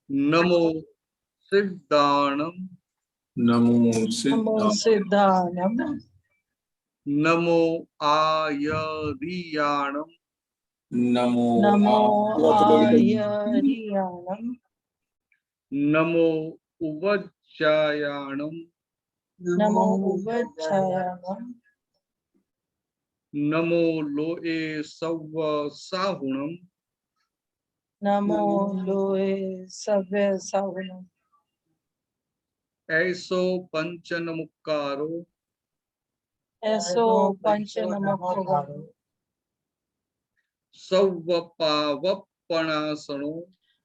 नमो सिद्धाणम नमो नमो सिद्धाणम नमो आयरियाणम नमो नमो आयरियाणम नमो उवज्जायाणम नमो उवज्जायाणम नमो लोए सव्व साहुणम नमो लोए सव्य सावणम ऐसो पंचनमुक्कारो ऐसो पंच नमोकारो सव्व पावपणासनो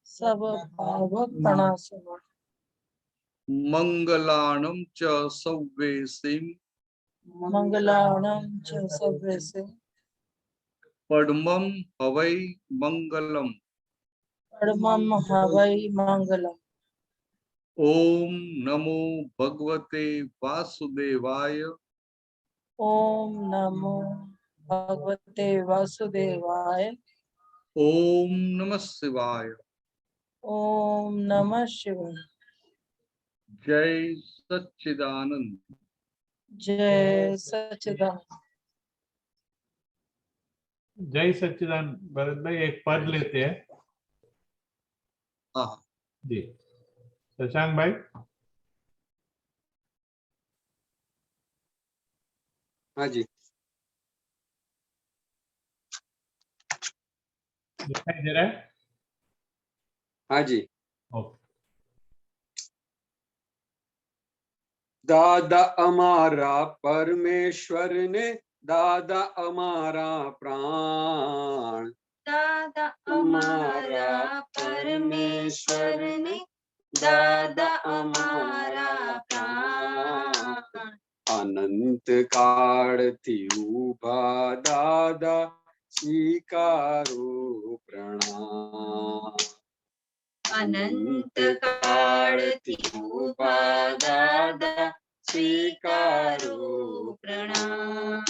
सब पावक प्रणासनो मंगलाणम च सव्वेसिम मंगलाणं च सव्यसे पद्मं हवै मंगलम परमं हवै मंगलम्। ओम नमो भगवते वासुदेवाय ओम नमो भगवते वासुदेवाय। ओम नमः शिवाय। ओम नमः शिवाय। जय सच्चिदानंद। जय सच्चिदानंद। जय सच्चिदानंद। भरत भाई एक पद लेते हैं। हाँ जी शशांक भाई। हाँ जी दिखाई दे रहा है? हाँ जी। ओके। दादा हमारा परमेश्वर ने दादा हमारा प्राण दादा हमारा परमेश्वर ने दादा हमारा प्राण अनंत काळती उभा दादा स्वीकारो प्रणाम अनंत काळती उभा दादा स्वीकारो प्रणाम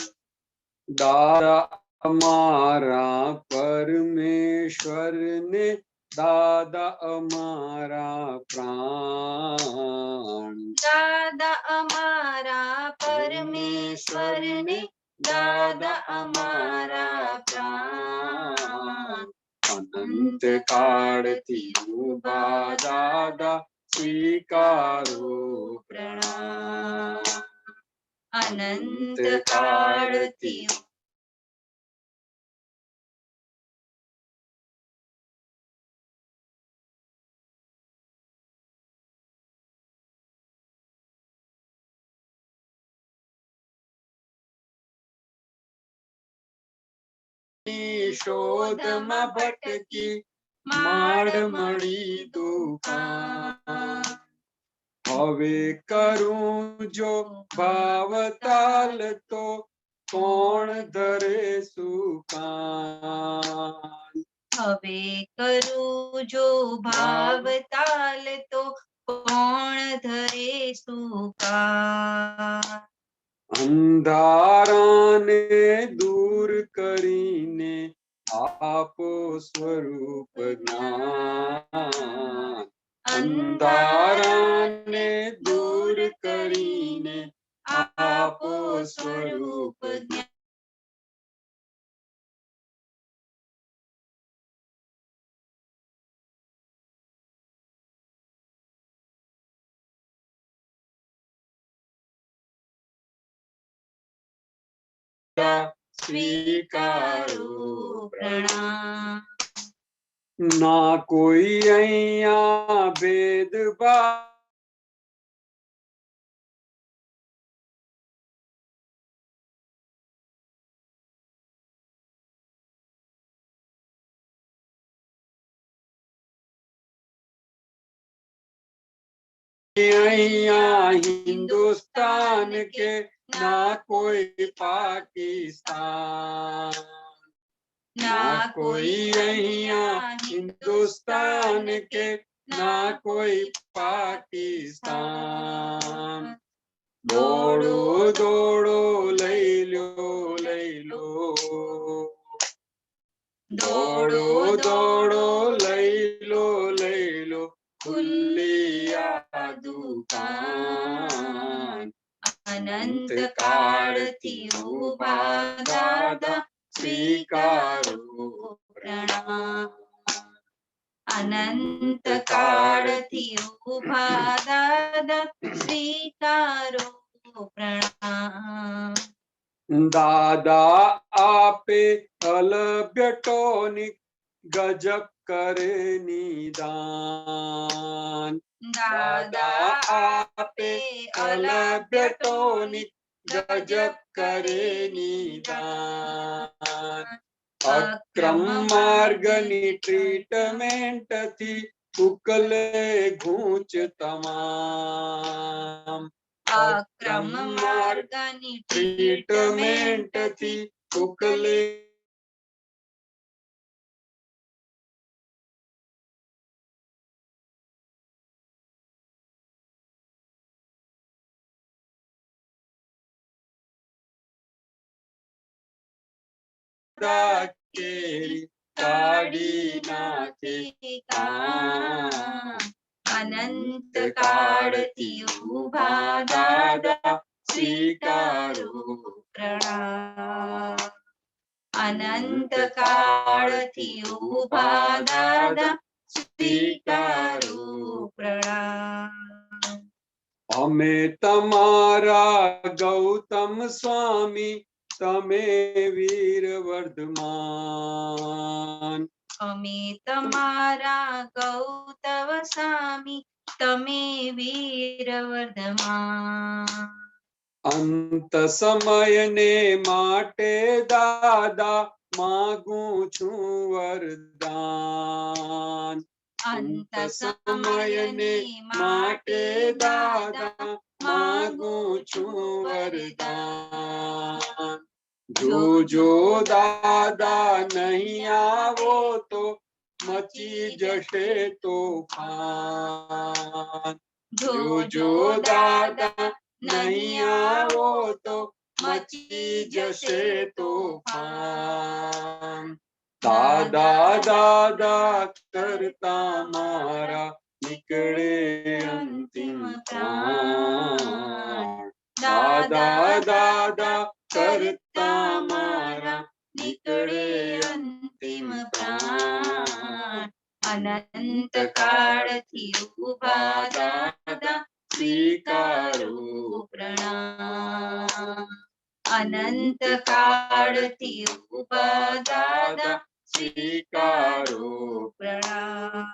दादा हमारा परमेश्वर ने दादा हमारा प्राण दादा हमारा परमेश्वर ने दादा हमारा प्राण अनंत काळती उभा दादा स्वीकारो प्रणाम अनंत काळती शोधमा भटकी माडमणी दुकान હવે કરું જો ભાવ તાલ તો કોણ ધરે સુકાન હવે કરું જો ભાવ તાલ તો કોણ ધરે સુકા અંધારાને દૂર કરીને આપો સ્વરૂપ જ્ઞાન અંધારાને દૂર કરીને આપો સ્વરૂપ જ્ઞાન સ્વીકારો પ્રણામ ના કોઈ અહીંયા ભેદભાવ અહીંયા हिंदुस्तान के ना कोई पाकिस्तान ना कोई અહીંયા हिंदुस्तान के ना कोई पाकिस्तान दौड़ो दौड़ो लई लो दौड़ो दौड़ो लई लो खुली आ दुकान अनंत काळથી उभा दादा स्वीकारो प्रणाम अनंत काळથી उभा दादा स्वीकारो प्रणाम दादा आपे અલભ્ય ટોનિક ગજબ કરે નિદાન દાદા આપે અલભ્ય ટોનિક ગજબ કરે નિદાન અક્રમ માર્ગની ટ્રીટમેન્ટ થી ઉકલે ઘૂંચ તમામ અક્રમ માર્ગની ટ્રીટમેન્ટ થી ઉકલે કેરી કાઢી નાખે કામ અનંત કાળથી ઉભા દાદા સ્વીકારો પ્રણામ અનંત કાળથી ઉભા દાદા સ્વીકારો પ્રણામ અમે તમારા ગૌતમ સ્વામી તમે વીર વર્ધમાન અમે તમારા ગૌતમ સ્વામી તમે વીર વર્ધમાન અંત સમયને માટે દાદા માગું છું વરદાન અંત સમયને માટે દાદા માગું છું વરદાન જો દાદા નહીં આવો તો મચી જશે તોફાન જો દાદા નહીં આવો તો મચી જશે તોફાન દાદા દાદા કરતા મારા નીકળે અંતિમ પ્રાણ દાદા દાદા કરતા મારા નીકળે અંતિમ પ્રાણ અનંત કાળથી ઉભા દાદા સ્વીકારો પ્રણામ અનંત કાળથી ઉભા દાદા સ્વીકારો પ્રણામ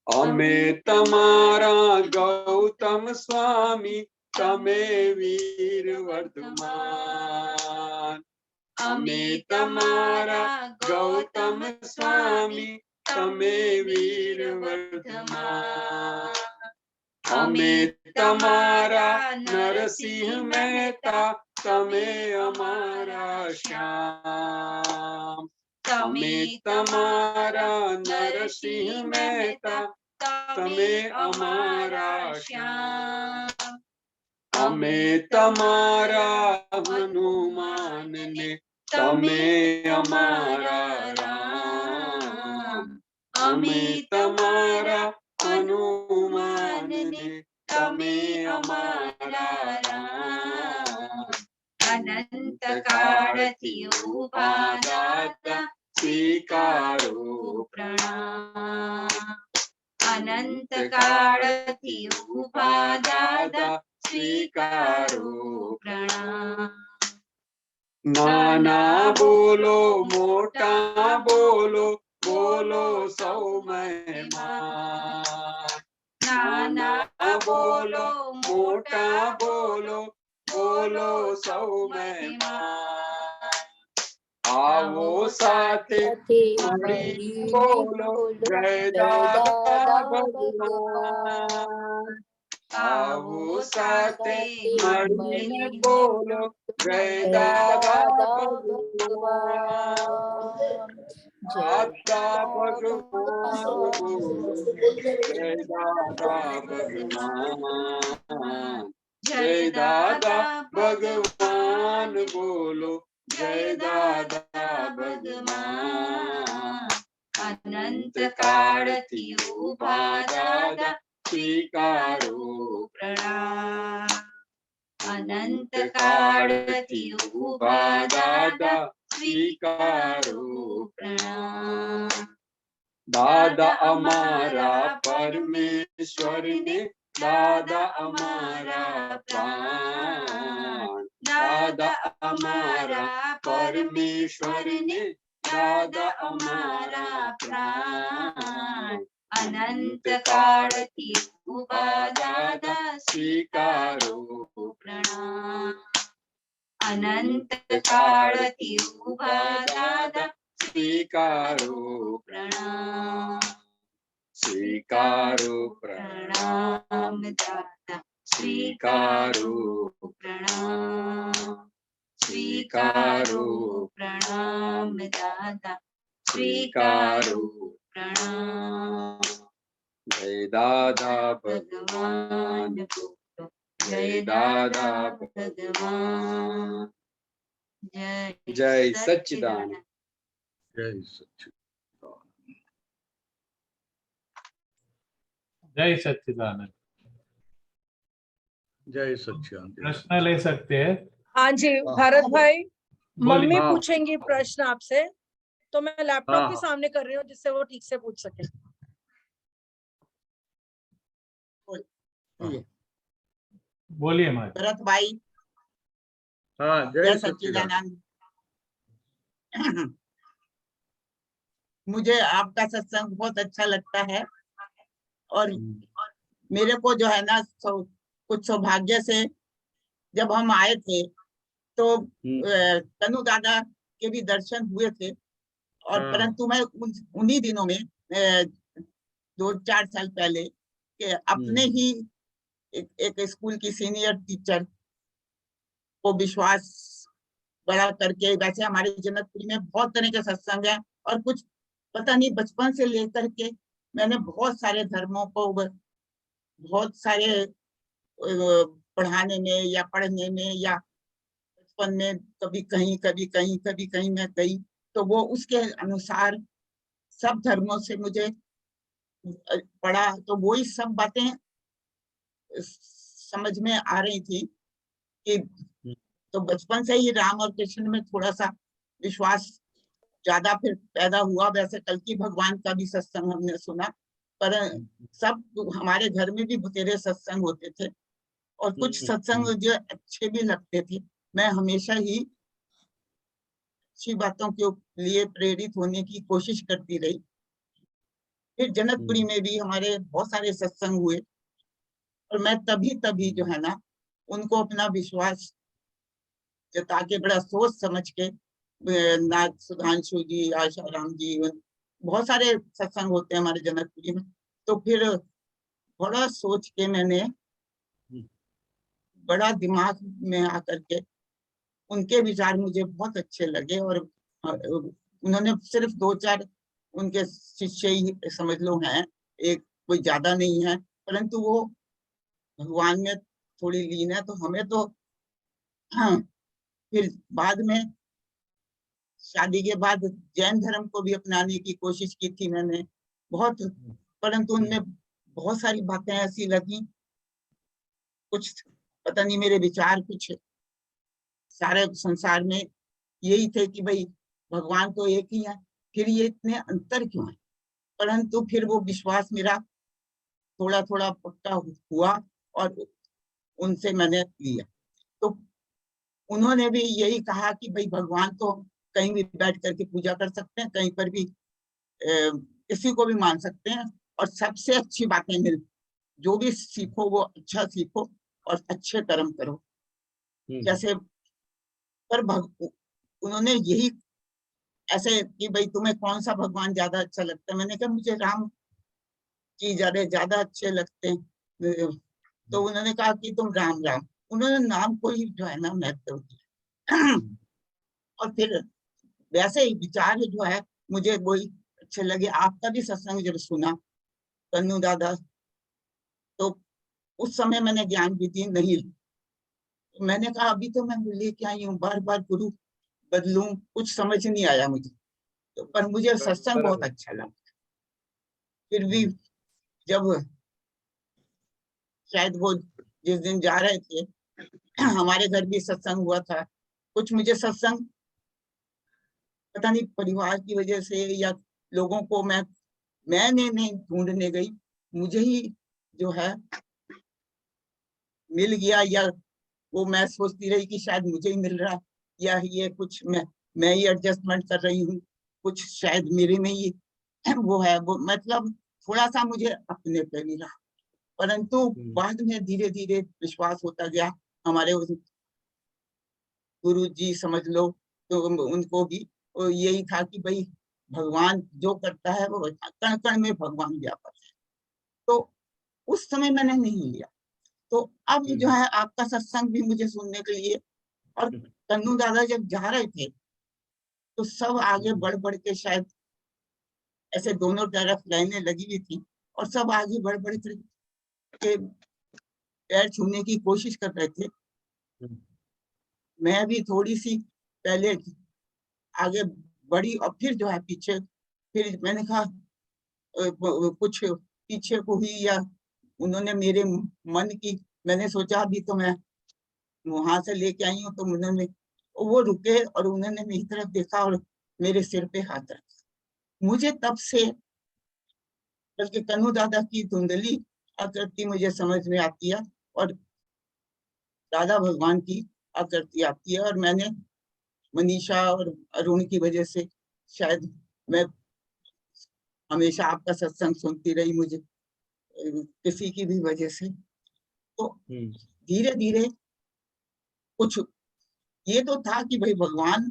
અમે તમારા ગૌતમ સ્વામી તમે વીર વર્ધમાન અમે તમારા ગૌતમ સ્વામી તમે વીર વર્ધમાન અમે તમારા નરસિંહ મહેતા તમે અમારા શ્યામ તમે તમારા નરસિંહ મહેતા તમે અમારા શ્યામ અમે તમારા હનુમાનને તમે અમારા રામ અમે તમારા હનુમાનને તમે અમારા રામ અનંત કાળથી ઉભા દાદા સ્વીકારો પ્રણામ અનંત કાળથી ઉભા દાદા સ્વીકારો પ્રણામ નાના બોલો મોટા બોલો બોલો સૌ મહેમાન નાના બોલો મોટા બોલો બોલો સૌ મહેમાન આવો સાથે મળી બોલો જય દાદા ભગવાન આવો સાથે મળીને બોલો જય દાદા ભગવાન દાદા ભગવાન જય દાદા ભગવાન જય દાદા ભગવાન બોલો જય દાદા ભગવાન અનંત કાળથી ઊભા દાદા સ્વીકારો પ્રણામ અનંત કાળથી ઊભા દાદા સ્વીકારો પ્રણામ દાદા અમારા પરમેશ્વરને દાદા અમારા પ્રાણ દાદા અમારા પરમેશ્વરને દાદા અમારા પ્રાણ અનંત કાળથી ઊભા દાદા સ્વીકારો પ્રણામ અનંત કાળથી ઊભા દાદા સ્વીકારો પ્રણામ સ્વીકારો પ્રણામ દાદા સ્વીકારો પ્રણામ સ્વીકારો પ્રણામ દાદા સ્વીકારો પ્રણામ જય દાદા ભગવાન બોલો જય દાદા ભગવાન જય સચ્ચિદાનંદ જય સચ્ચિદાનંદ. जय सच्चिदानंद। जय सच्चिदानंद. प्रश्न ले सकते हैं। हाँ जी हाँ। भरत भाई, मम्मी हाँ। पूछेंगी प्रश्न आपसे, तो मैं लैपटॉप हाँ, के हाँ। सामने कर रही हूँ जिससे वो ठीक से पूछ सके। बोलिए माँ। भरत भाई, हाँ, जय जय सच्चिदानंद. सच्चिदानंद। मुझे आपका सत्संग बहुत अच्छा लगता है और मेरे को जो है ना कुछ सौभाग्य से जब हम आए थे तो तनु दादा के भी दर्शन हुए थे और हाँ। परंतु मैं उन्हीं दिनों में 2-4 साल पहले के अपने ही एक स्कूल की सीनियर टीचर को विश्वास बड़ा करके, वैसे हमारे जनकपुरी में बहुत तरह के सत्संग है और कुछ पता नहीं बचपन से लेकर के मैंने बहुत सारे धर्मों को बहुत सारे पढ़ाने में या पढ़ने में या बचपन में कभी कहीं मैं गई तो वो उसके अनुसार सब धर्मों से मुझे पढ़ा तो वही सब बातें समझ में आ रही थी कि तो बचपन से ही राम और कृष्ण में थोड़ा सा विश्वास ज्यादा फिर पैदा हुआ। वैसे कल की भगवान का भी सत्संग हमने सुना, पर सब हमारे घर में भी बतेरे सत्संग होते थे और कुछ सत्संग जो अच्छे भी लगते थे। मैं हमेशा ही अच्छी बातों के लिए प्रेरित होने की कोशिश करती रही। फिर जनकपुरी में भी हमारे बहुत सारे सत्संग हुए और मैं तभी जो है ना उनको अपना विश्वास जता के बड़ा सोच समझ के नाथ सुधांशु जी, आशाराम जी, बहुत सारे सत्संग होते हैं हमारे जनकपुरी में, तो फिर बड़ा सोच के मैंने बड़ा दिमाग में आकर के उनके विचार मुझे बहुत अच्छे लगे और उन्होंने सिर्फ 2-4 उनके शिष्य ही समझ लो हैं, एक कोई ज्यादा नहीं है, परंतु वो भगवान में थोड़ी लीन है। तो हमें तो फिर बाद में शादी के बाद जैन धर्म को भी अपनाने की कोशिश की थी मैंने बहुत, परंतु उनमें बहुत सारी बातें ऐसी लगी, कुछ पता नहीं मेरे विचार कुछ सारे संसार में यही थे कि भाई भगवान तो एक ही है, फिर ये इतने अंतर क्यों है। परंतु फिर वो विश्वास मेरा थोड़ा थोड़ा पक्का हुआ और उनसे मैंने लिया। तो उन्होंने भी यही कहा कि भाई भगवान तो कहीं भी बैठ करके पूजा कर सकते हैं, कहीं पर भी किसी को भी मान सकते हैं और सबसे अच्छी बातें मिल, जो भी सीखो वो अच्छा सीखो और अच्छे कर्म करो। जैसे पर उन्होंने यही ऐसे कि भाई तुम्हें कौन सा भगवान ज्यादा अच्छा लगता है, मैंने कहा मुझे राम जी ज्यादा अच्छे लगते हैं। तो उन्होंने कहा कि तुम राम राम, उन्होंने नाम को ही जो है ना महत्व दिया। और फिर वैसे ही विचार जो है मुझे वही अच्छे लगे। आपका भी सत्संग जब सुना तन्नू दादा, तो उस समय मैंने ज्ञान विधि नहीं ली, मैंने कहा अभी तो मैं लेके आई हूँ, बार बार गुरु बदलूं, कुछ समझ नहीं आया मुझे। तो पर मुझे सत्संग बहुत अच्छा लगा। फिर भी जब शायद वो जिस दिन जा रहे थे हमारे घर भी सत्संग हुआ था, कुछ मुझे सत्संग पता नहीं परिवार की वजह से या लोगों को मैंने नहीं ढूंढने गई, मुझे ही जो है मिल गया, या वो मैं सोचती रही कि शायद मुझे ही मिल रहा, या ये कुछ मैं ही एडजस्टमेंट कर रही हूँ, कुछ शायद मेरे में ही वो है, वो मतलब थोड़ा सा मुझे अपने पे मिला। परंतु बाद में धीरे धीरे विश्वास होता गया, हमारे उस गुरु जी समझ लो, तो उनको भी यही था कि भाई भगवान जो करता है वो कण कण में भगवान व्यापक है। तो उस समय मैंने नहीं लिया। तो अब जो है आपका सत्संग भी मुझे सुनने के लिए, और कन्नू दादा जब जा रहे थे तो सब आगे बढ़ बढ़ के, शायद ऐसे दोनों तरफ लाइनें लगी हुई थी और सब आगे बढ़ बढ़ के पैर छूने की कोशिश कर रहे थे। मैं भी थोड़ी सी पहले आगे बढ़ी और फिर जो है पीछे, फिर मैंने कहा कुछ पीछे को हुई, या उन्होंने मेरे मन की, मैंने सोचा अभी तो मैं वहां से लेके आई हूँ, तो उन्होंने वो रुके और उन्होंने मेरी तरफ देखा और मेरे सिर पे हाथ रखा। मुझे तब से बल्कि कन्नू दादा की धुंधली आकृति मुझे समझ में आती है और दादा भगवान की आकृति आती है। और मैंने मनीषा और अरुण की वजह से शायद मैं हमेशा आपका सत्संग सुनती रही, मुझे किसी की भी वजह से। तो धीरे धीरे कुछ ये तो था कि भाई भगवान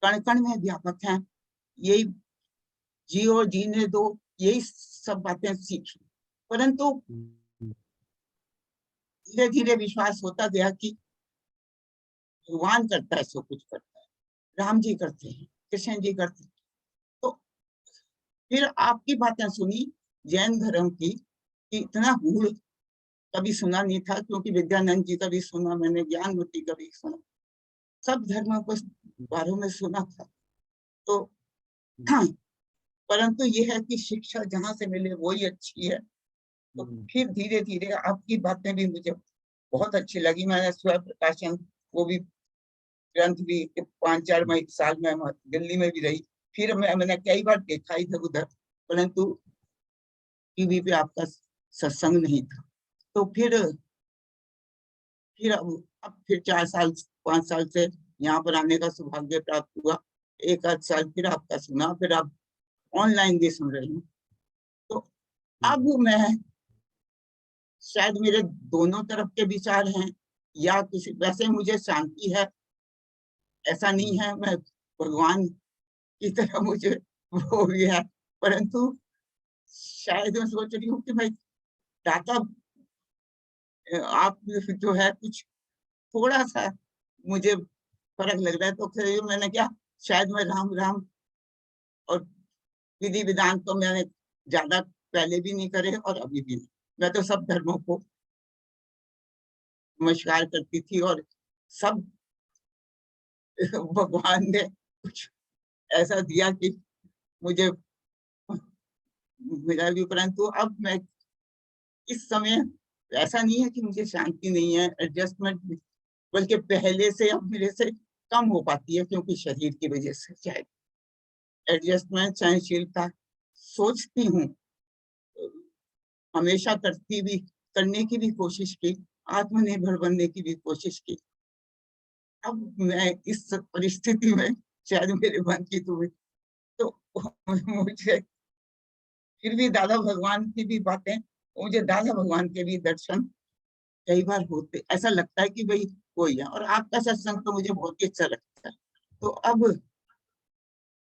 कण कण में व्यापक हैं, यही जियो जीने दो, यही सब बातें सीखी। परंतु धीरे धीरे विश्वास होता गया कि भगवान करता है, सब कुछ करता है, राम जी करते हैं, कृष्ण जी करते हैं। तो फिर आपकी बातें सुनी जैन धर्म की, कि इतना गूढ़ कभी सुना नहीं था, क्योंकि विद्यानंद जी का भी सुना मैंने, ज्ञानवती का भी सुना, सब धर्मों को बारे में सुना था। तो परंतु ये है कि शिक्षा जहां से मिले वही अच्छी है। तो फिर धीरे धीरे आपकी बातें भी मुझे बहुत अच्छी लगी। मैंने स्वयं प्रकाशन वो भी ग्रंथ भी 5-4 साल में दिल्ली में भी रही, फिर मैंने कई बार देखा इधर उधर, परंतु टीवी पे आपका सत्संग नहीं था। तो फिर अब फिर 4-5 साल से यहाँ पर आने का सौभाग्य प्राप्त हुआ। 1 आध साल फिर आपका सुना, फिर आप ऑनलाइन भी सुन रही हूँ। तो अब मैं शायद मेरे दोनों तरफ के विचार हैं, या किसी वैसे मुझे शांति है, ऐसा नहीं है मैं भगवान की तरह मुझे वो भी है, परंतु शायद मैं सोच रही हूँ कि भाई दादा आप जो है कुछ थोड़ा सा मुझे फर्क लग रहा है। तो फिर मैंने क्या, शायद मैं राम राम और विधि विधान तो मैंने ज्यादा पहले भी नहीं करे और अभी भी नहीं। मैं तो सब धर्मों को नमस्कार करती थी और सब भगवान ने कुछ ऐसा दिया कि मुझे मिला भी। परंतु अब मैं इस समय ऐसा नहीं है कि मुझे शांति नहीं है, एडजस्टमेंट, बल्कि पहले से अब मेरे से कम हो पाती है, क्योंकि शरीर की वजह से शायद एडजस्टमेंट, सहनशीलता सोचती हूँ, हमेशा करने की भी कोशिश की, आत्मनिर्भर बनने की भी कोशिश की। अब मैं इस परिस्थिति में शायद मेरे मन की तो मुझे फिर भी दादा भगवान की भी बातें, मुझे दादा भगवान के भी दर्शन कई बार होते, ऐसा लगता है कि भाई कोई है। और आपका सत्संग तो मुझे बहुत ही अच्छा लगता है। तो अब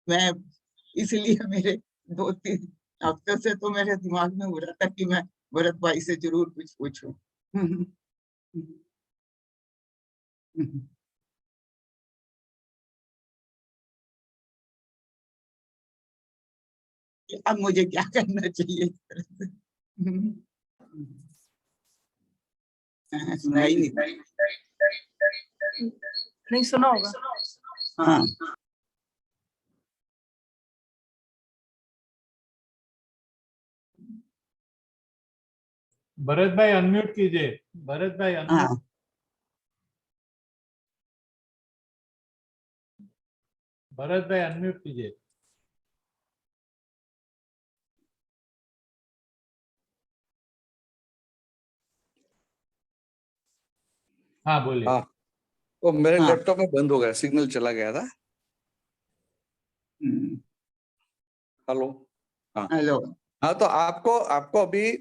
मैं इसलिए मेरे 2-3 हफ्ते से तो मेरे दिमाग में हो रहा था कि मैं भरत भाई से जरूर कुछ पूछूं। अब मुझे क्या करना चाहिए? सुनाई नहीं। नहीं सुना होगा। हाँ भरत भाई अनम्यूट कीजिए, भरत भाई हाँ अनम्यूट। भरत भाई अनम्यूट कीजिए। हाँ बोलिए। हाँ, वो मेरे हाँ। लैपटॉप में बंद हो गया, सिग्नल चला गया था। हम्म, हेलो। हाँ हेलो। हाँ, तो आपको आपको अभी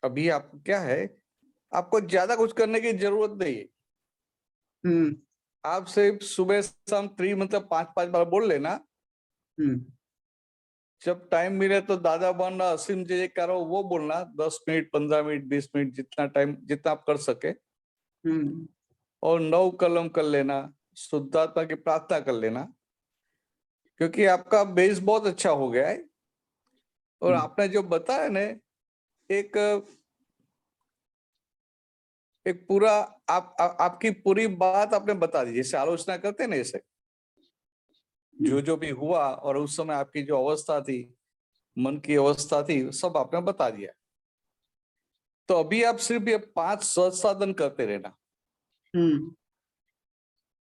अभी आपको क्या है, आपको ज्यादा कुछ करने की जरूरत नहीं है। हम्म आप सिर्फ सुबह शाम 3 मतलब 5-5 बार बोल लेना। हम्म जब टाइम मिले तो दादा बनना, असीम जय करो वो बोलना, 10 मिनट 15 मिनट 20 मिनट, जितना टाइम जितना आप कर सके। हम्म और 9 कलम कर लेना, शुद्धात्मा की प्रार्थना कर लेना, क्योंकि आपका बेस बहुत अच्छा हो गया है। और आपने जो बताया ना, एक एक पूरा आपकी पूरी बात आपने बता दी, जैसे आलोचना करते ना, ऐसे जो भी हुआ और उस समय आपकी जो अवस्था थी, मन की अवस्था थी, सब आपने बता दिया। तो अभी आप सिर्फ ये 5 सहज साधन करते रहना, हम्म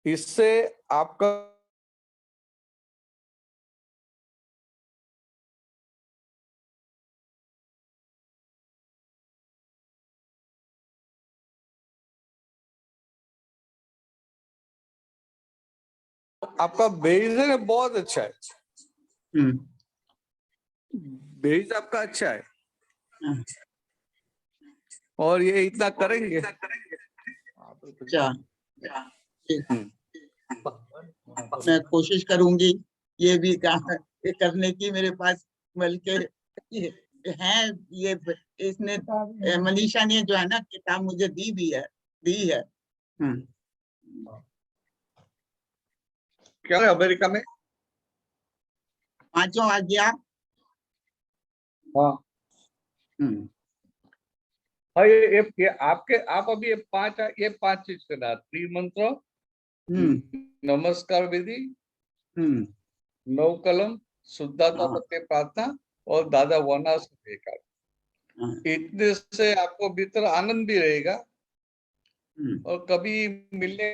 इससे आपका आपका बेस है ना बहुत अच्छा है। हम्म बेस आपका अच्छा है, हाँ, और ये इतना करेंगे। अच्छा। ठीक, हम्म। मैं कोशिश करूंगी ये भी ये करने की। मेरे पास बल्कि ये है, ये इसने मनीषा ने जो है ना किताब मुझे दी है। हम्म क्या है अमेरिका में? पांचों आज्ञा। हाँ हम्म हाँ, ये आपके आप अभी ये 5 चीज करना, त्रिमंत्र, हम्म नमस्कार विधि, हम्म 9 कलम, शुद्धात्मा हाँ प्रत्यय प्रार्थना, और दादा वनास विवेका। हाँ, इतने से आपको भीतर आनंद भी रहेगा, हम्म और कभी मिलने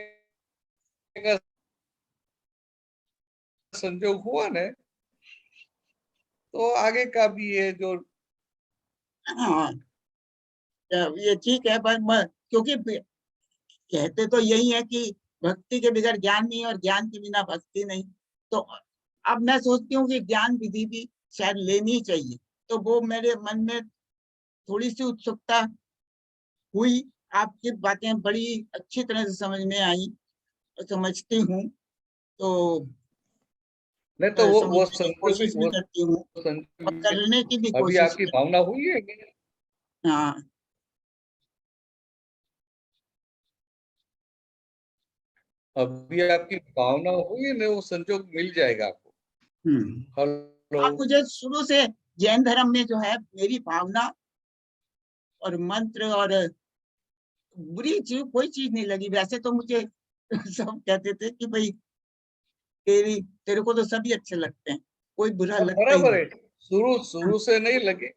का संजोग हुआ ना, तो आगे का भी ये जो हाँ, ये ठीक है। पर क्योंकि कहते तो यही है कि भक्ति के बगैर ज्ञान नहीं और ज्ञान के बिना भक्ति नहीं। तो अब मैं सोचती हूँ कि ज्ञान विधि भी शायद लेनी चाहिए। तो वो मेरे मन में थोड़ी सी उत्सुकता हुई। आपकी बातें बड़ी अच्छी तरह से समझ में आई, समझती हूँ। तो नहीं, तो वो समझने की संजोग भी कोशिश भी करती हूँ और संजोग करने की भी अभी कोशिश आपकी करती भावना हुई है कि हूँ। हाँ अभी आपकी भावना हुई है ना, वो संजोग मिल जाएगा आपको। हेलो। आप मुझे शुरू से जैन धर्म में जो है मेरी भावना और मंत्र और बुरी चीज कोई चीज नहीं लगी। वैसे तो मुझे सब कहते थे कि भाई तेरे को तो सभी अच्छे लगते हैं, कोई बुरा लगता ही बराबर नहीं। है, शुरू शुरू से नहीं लगी।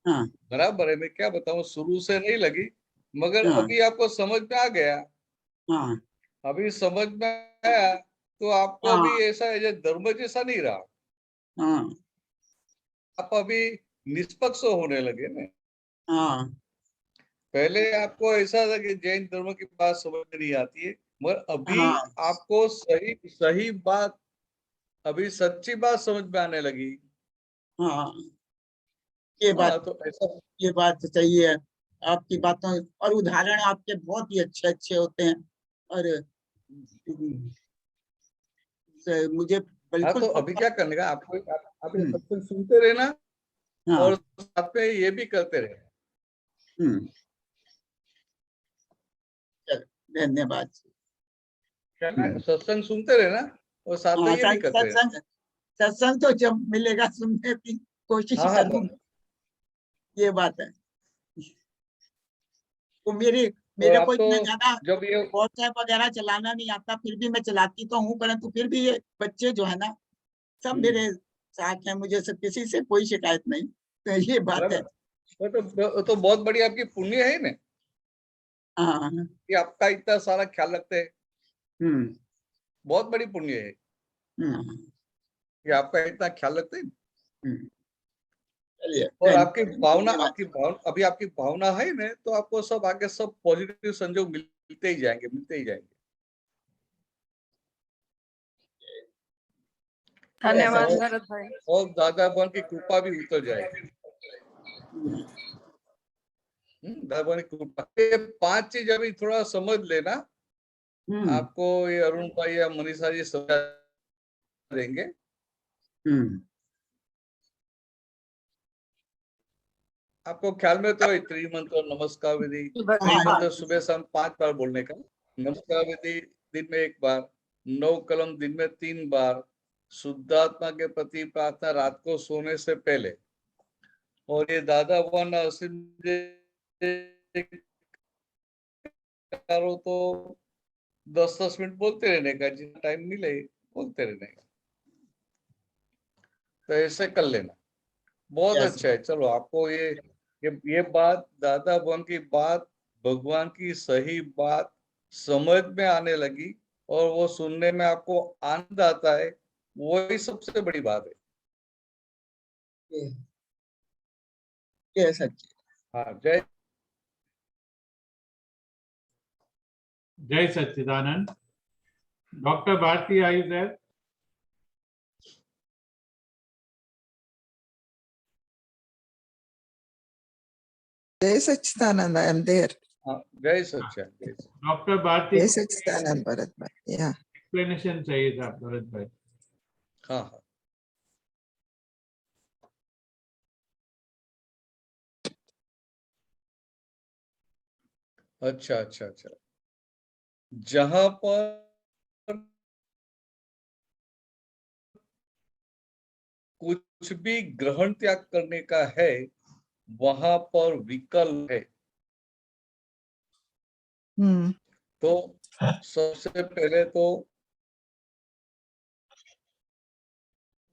हाँ बराबर है, मैं क्या बताऊं, शुरू से नहीं लगी, मगर हाँ अभी आपको समझ में आ गया। हाँ अभी समझ में आया, तो आपको अभी हाँ ऐसा है, धर्म जैसा नहीं रहा। हाँ आप अभी निष्पक्ष होने लगे ना। हाँ पहले आपको ऐसा था कि जैन धर्म की बात समझ में नहीं आती है, मगर अभी हाँ आपको सही सही बात, अभी सच्ची बात समझ में आने लगी। हाँ, ये हाँ, बात तो ऐसा ये बात तो सही है। आपकी बातों और उदाहरण आपके बहुत ही अच्छे अच्छे होते हैं। और मुझे हाँ, बिल्कुल तो अभी पक्का। क्या करने का आपको, आप ये हम्म, सत्संग सुनते रहना, हाँ और साथ में ये भी करते रहना। हम्म, चलो, धन्यवाद। क्या ना, सत्संग सुनते रहना, और साथ में हाँ, ये भी करते रहना। सत्संग तो जब मिलेगा सुनने की कोशिश हाँ हाँ, करूंगा। ये बात है। तो और मेरे को आप तो इतना ज्यादा जब ये व्हाट्सएप वगैरह चलाना नहीं आता। फिर भी मैं चलाती तो हूँ, परंतु फिर भी ये बच्चे जो है ना सब मेरे साथ हैं। मुझे सब किसी से कोई शिकायत नहीं। तो ये बात है। बराबर वो तो बहुत बड़ी आपकी पुण्य है ना हाँ कि आपका इतना सारा ख्याल रखते हैं। हम्म बहुत बड़ी पुण्य है हम्म कि आपका इतना ख्याल रखते हैं। हम्म। चलिए, और आपकी भावना धन्यवाद। अभी आपकी भावना है ना, तो आपको सब आगे सब पॉजिटिव संजोग मिलते ही जाएंगे, मिलते ही जाएंगे। धन्यवाद और- भरत भाई। और दादा भगवान की कृपा भी उतर जाएगी। दादा भगवान की कृपा, ये 5 चीज अभी थोड़ा समझ लेना। आपको ये अरुण भाई या मनीषा जी समझा देंगे। हम्म आपको ख्याल में तो त्रिमंत्र और नमस्कार विधि, त्रिमंत्र सुबह शाम 5 बार बोलने का, नमस्कार विधि दिन में 1 बार, 9 कलम दिन में 3 बार, शुद्धात्मा के प्रति प्रार्थना रात को सोने से पहले, और ये दादा भगवान करो तो 10-10 मिनट बोलते रहने का, जितना टाइम मिले बोलते रहने का। तो ऐसे कर लेना, बहुत Yes. अच्छा है। चलो, आपको ये बात, दादा भगवान की बात, भगवान की सही बात समझ में आने लगी और वो सुनने में आपको आनंद आता है, वही सबसे बड़ी बात है। जय सच्ची। हाँ, जय जय Sachchidanand. Doctor Bharti, are you there? Jai Sachidanand, I am there. हाँ, जय सच्चा, जय सच्चा। Doctor Bharati Jai Sachidanand, Bharat bhai. Yeah. Explanation चाहिए था भरत भाई। हाँ हाँ, अच्छा अच्छा अच्छा। जहां पर कुछ भी ग्रहण त्याग करने का है, वहां पर विकल्प है। तो सबसे पहले तो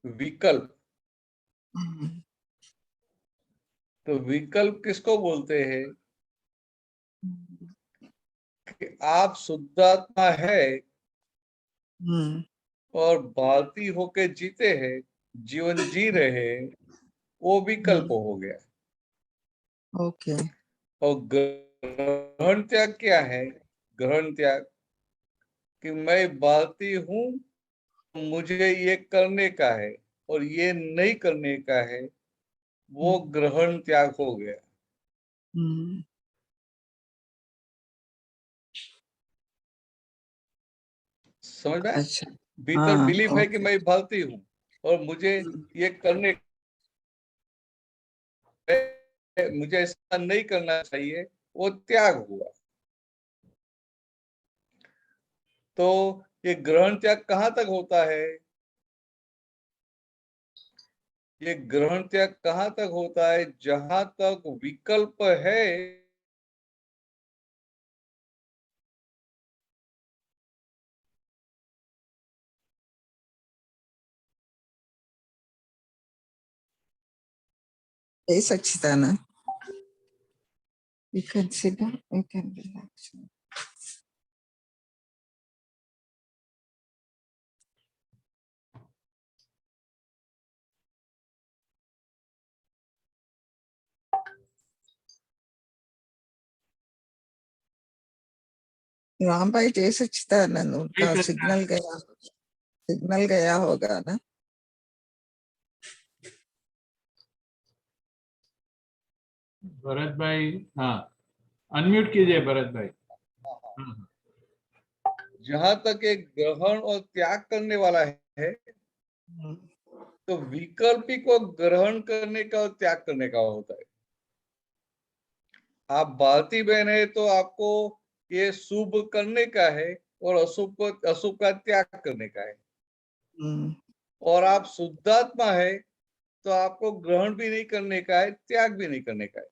विकल्प, तो विकल्प किसको बोलते हैं कि आप शुद्धात्मा है और भारतीय होके जीते हैं, जीवन जी रहे हैं, वो विकल्प हो गया। Okay. और ग्रहण त्याग क्या है? ग्रहण त्याग कि मैं भारतीय हूं, मुझे ये करने का है और ये नहीं करने का है, वो ग्रहण त्याग हो गया। समझ में? अच्छा। भीतर हाँ, बिलीफ है कि okay. मैं भारतीय हूँ और मुझे ये करने, मुझे ऐसा नहीं करना चाहिए, वो त्याग हुआ। तो ये ग्रहण त्याग कहाँ तक होता है? ये ग्रहण त्याग कहाँ तक होता है? जहां तक विकल्प है, Jai Sachidanand. We can sit down, we can relax. Ram भाई, जय सच्चिदानंद, उनका जय सिग्नल गया होगा ना? भरत भाई, हाँ, अनम्यूट कीजिए भरत भाई। हाँ, जहां तक एक ग्रहण और त्याग करने वाला है, तो विकल्प ही को ग्रहण करने का और त्याग करने का होता है। आप भारतीय बहन है तो आपको ये शुभ करने का है और अशुभ का त्याग करने का है। और आप शुद्धात्मा है तो आपको ग्रहण भी नहीं करने का है, त्याग भी नहीं करने का है।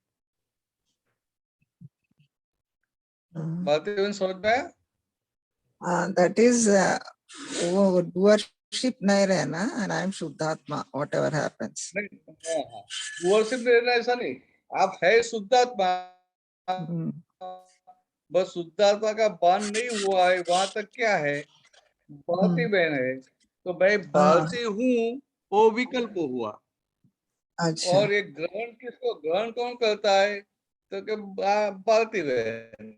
भारतीय बहन समझ में आया? That is वो doership नहीं रहना, and I am Shuddhatma, whatever happens. नहीं, हाँ हाँ, वर्षिप रहना ऐसा नहीं, आप है शुद्धात्मा, हम्म, बस शुद्धात्मा का बान नहीं हुआ है, वहां तक क्या है, बालती बहन है। तो मैं बालती हूँ, वो विकल्प हुआ। अच्छा और ये ग्रहण किसको, ग्रहण कौन करता है, तो कि बालती बहन।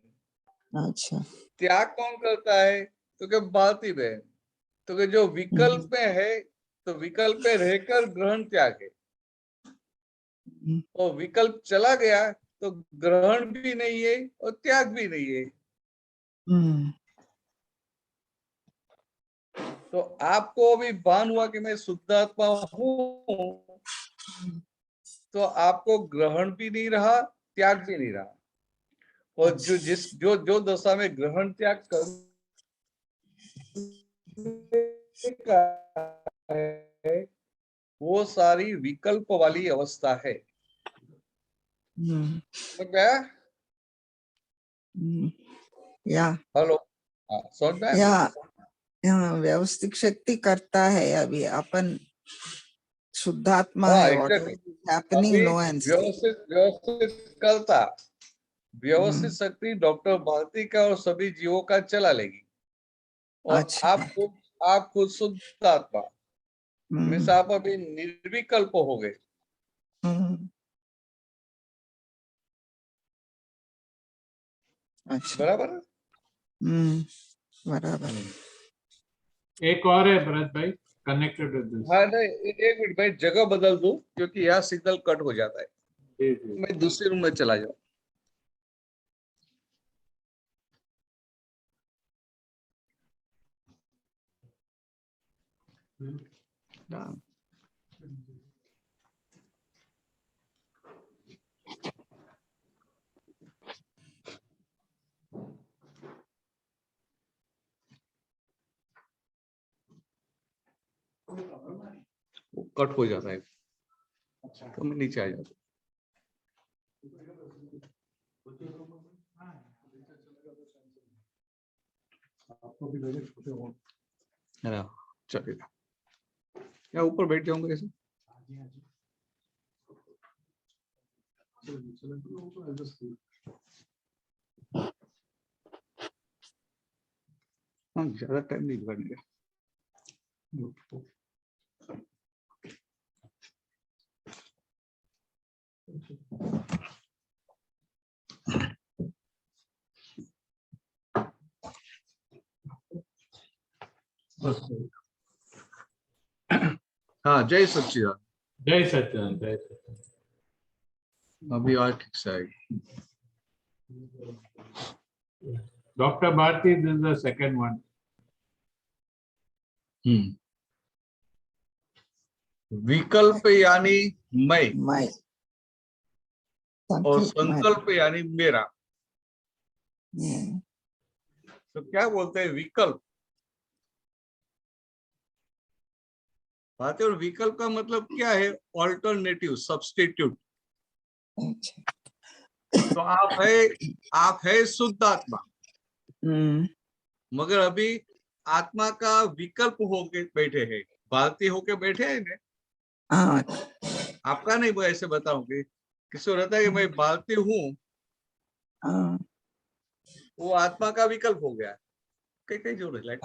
अच्छा त्याग कौन करता है, तो कि बालती बहन। तो कि जो विकल्प में है, तो विकल्प में रहकर ग्रहण त्याग है, और विकल्प चला गया तो ग्रहण भी नहीं है और त्याग भी नहीं है। हम्म, तो आपको अभी भान हुआ कि मैं शुद्धात्मा हूँ, तो आपको ग्रहण भी नहीं रहा, त्याग भी नहीं रहा। और जो दशा में ग्रहण त्याग कर है, वो सारी विकल्प वाली अवस्था है। समझ में आया? या हेलो, हाँ, समझ में आया? या व्यवस्थित शक्ति करता है अभी अपन शुद्धात्मा हाँ, है एग्जैक्टली। हैपनिंग अभी नो एंड व्यवस्थित करता, व्यवस्थित शक्ति डॉक्टर भारती का और सभी जीवों का चला लेगी। और अच्छा आप खुद शुद्ध आत्मा, मीन्स हम्म, आप अभी निर्विकल्प हो गए। हम्म, अच्छा बराबर है? बराबर एक और है भरत भाई कनेक्टेड विद दिस। हाँ नहीं, एक मिनट मैं जगह बदल दूं, क्योंकि यहाँ सिग्नल कट हो जाता है। जी जी मैं दूसरे रूम में चला जाऊं। हाँ, वो कट हो जाता है, तो मैं नीचे आ जाता हूँ। है ना, चलेगा। या ऊपर बैठ जाऊंगा ऐसे। हाँ, ज्यादा टाइम नहीं लगेगा। हाँ, जय सच्चिदानंद। जय सच्चिदानंद जय सच्चिदानंद। अभी और ठीक से आएगी। Doctor Bharati this is the second one. विकल्प यानी मैं, और संकल्प यानी मेरा। तो क्या बोलते हैं विकल्प? बात है, और विकल्प का मतलब क्या है? Alternative, substitute. तो आप है शुद्ध आत्मा, मगर अभी आत्मा का विकल्प होके बैठे हैं, भारती होके बैठे हैं ना। हाँ आपका नहीं, वो ऐसे बताऊंगी। किसी को रहता है कि मैं भारती हूँ, हाँ वो आत्मा का विकल्प हो गया। कहीं कहीं जो लाइक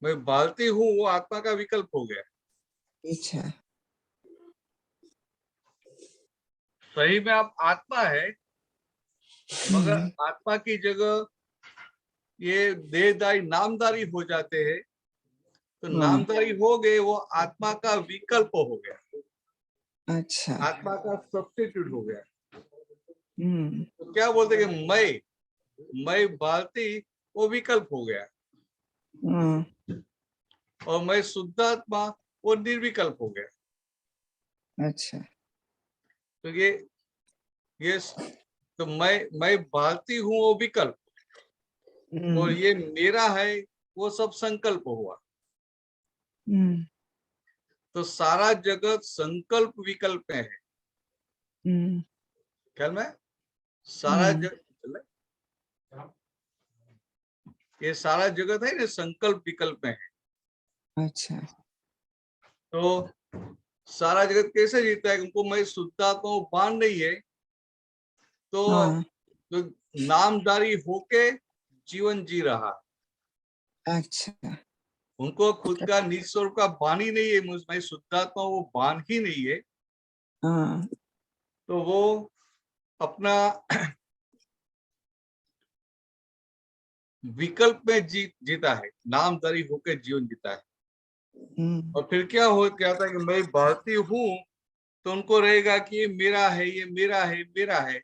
मैं भारती हूँ, वो आत्मा का विकल्प हो गया। अच्छा सही में आप आत्मा है, मगर आत्मा की जगह ये देहदारी नामदारी हो जाते हैं। तो नामदारी हो गए, वो आत्मा का विकल्प हो गया, अच्छा आत्मा का सब्स्टिट्यूट हो गया। हम्म तो क्या बोलते हैं कि मैं भारती, वो विकल्प हो गया, और मैं शुद्ध आत्मा, वो निर्विकल्प हो गया। अच्छा तो ये तो मैं भारती हूँ, वो विकल्प, और ये मेरा है, वो सब संकल्प हुआ। तो सारा जगत संकल्प विकल्प में है। ख्याल में सारा जगत, ये सारा जगत है ना, संकल्प विकल्प में है। अच्छा तो सारा जगत कैसे जीता है? उनको मैं शुद्धात्मा को भान नहीं है, तो हाँ, तो नामधारी होके जीवन जी रहा। अच्छा, उनको खुद का निज स्वरूप का भान ही नहीं है, मैं शुद्धात्मा वो भान ही नहीं है, हाँ, तो वो अपना विकल्प में जीता है, नामधारी होकर जीवन जीता है। और फिर क्या था कि मैं भारतीय हूँ, तो उनको रहेगा कि ये मेरा है, ये मेरा है, मेरा है,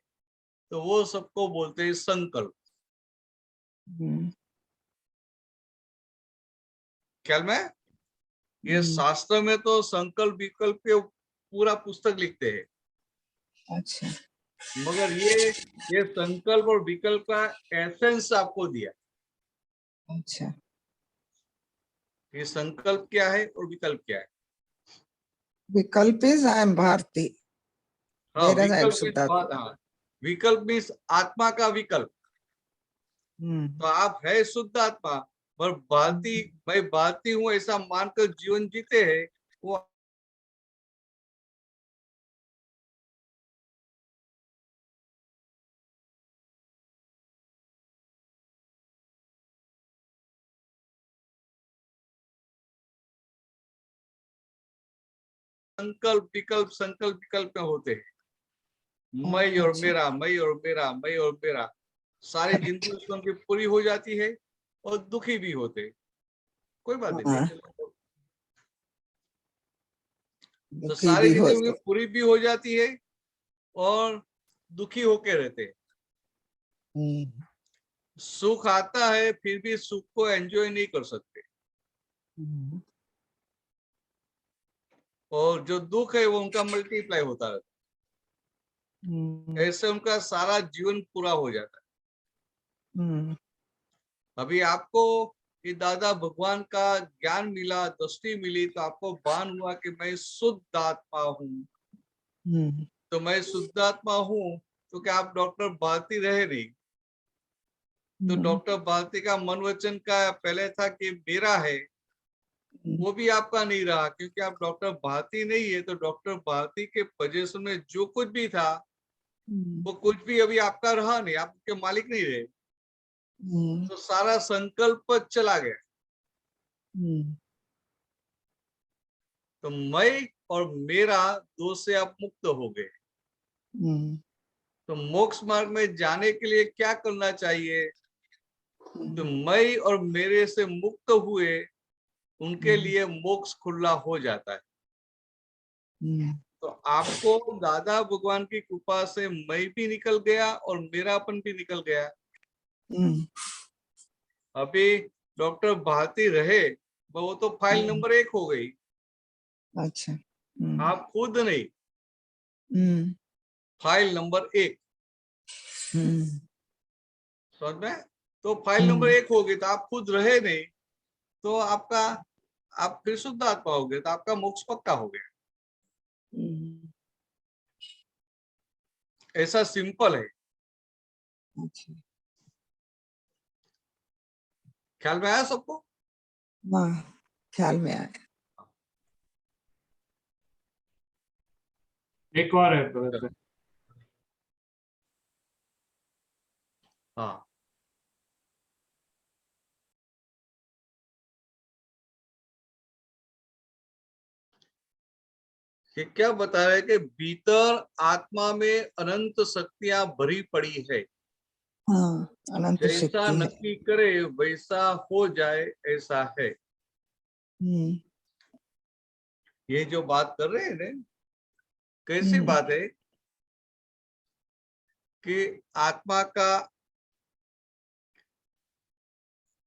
तो वो सबको बोलते हैं संकल्प। ख्याल में ये शास्त्र में तो संकल्प विकल्प के पूरा पुस्तक लिखते हैं, अच्छा, मगर ये संकल्प और विकल्प का एसेंस आपको दिया। अच्छा, ये संकल्प क्या है और विकल्प क्या है? विकल्प इज आई एम भारती, हाँ, whereas I am विकल्प Siddhartha. हाँ, विकल्प मीन्स आत्मा का विकल्प। तो आप है शुद्ध आत्मा, पर मैं भारती हूँ ऐसा मानकर जीवन जीते हैं, वो संकल्प विकल्प में होते हैं। मैं और अच्छा, मेरा, मैं और मेरा, मैं और मेरा, सारी जिंदगी उसमें उनकी पूरी हो जाती है और दुखी भी होते हैं। कोई बात नहीं, हाँ, तो दुखी सारी भी जिंदगी उनकी होते, पूरी भी हो जाती है और दुखी होके रहते हैं। सुख आता है फिर भी सुख को एंजॉय नहीं कर सकते, और जो दुख है वो उनका मल्टीप्लाई होता रहता है। ऐसे उनका सारा जीवन पूरा हो जाता है। अभी आपको ये दादा भगवान का ज्ञान मिला, दृष्टि मिली, तो आपको भान हुआ कि मैं शुद्ध आत्मा हूँ। तो मैं शुद्ध आत्मा हूँ, तो क्या आप डॉक्टर भारती रहे नहीं? तो डॉक्टर भारती का मन वचन का पहले था कि मेरा है, वो भी आपका नहीं रहा, क्योंकि आप डॉक्टर भारती नहीं है। तो डॉक्टर भारती के पोजीशन में जो कुछ भी था, वो कुछ भी अभी आपका रहा नहीं, आप उसके मालिक नहीं रहे। तो सारा संकल्प चला गया। तो मैं और मेरा दो से आप मुक्त हो गए। तो मोक्ष मार्ग में जाने के लिए क्या करना चाहिए? तो मैं और मेरे से मुक्त हुए, उनके लिए मोक्ष खुला हो जाता है। तो आपको दादा भगवान की कृपा से मैं भी निकल गया और मेरापन भी निकल गया। अभी डॉक्टर भारती रहे, वो तो फाइल नंबर 1 हो गई। अच्छा, आप खुद नहीं, फाइल नंबर 1, समझ में? तो फाइल नंबर 1 हो गई, तो आप खुद रहे नहीं, तो आप फिर शुद्ध आत्मा हो गए, तो आपका मोक्ष पक्का हो गया। ऐसा सिंपल है। अच्छा, ख्याल में आया सबको? हाँ, ख्याल में आया। एक और है ब्रदर। हाँ, ये क्या बता रहे हैं कि भीतर आत्मा में अनंत शक्तियां भरी पड़ी है, हाँ, अनंत जैसा शक्ति है। नक्की करे वैसा हो जाए, ऐसा है। ये जो बात कर रहे हैं ना, कैसी बात है कि आत्मा का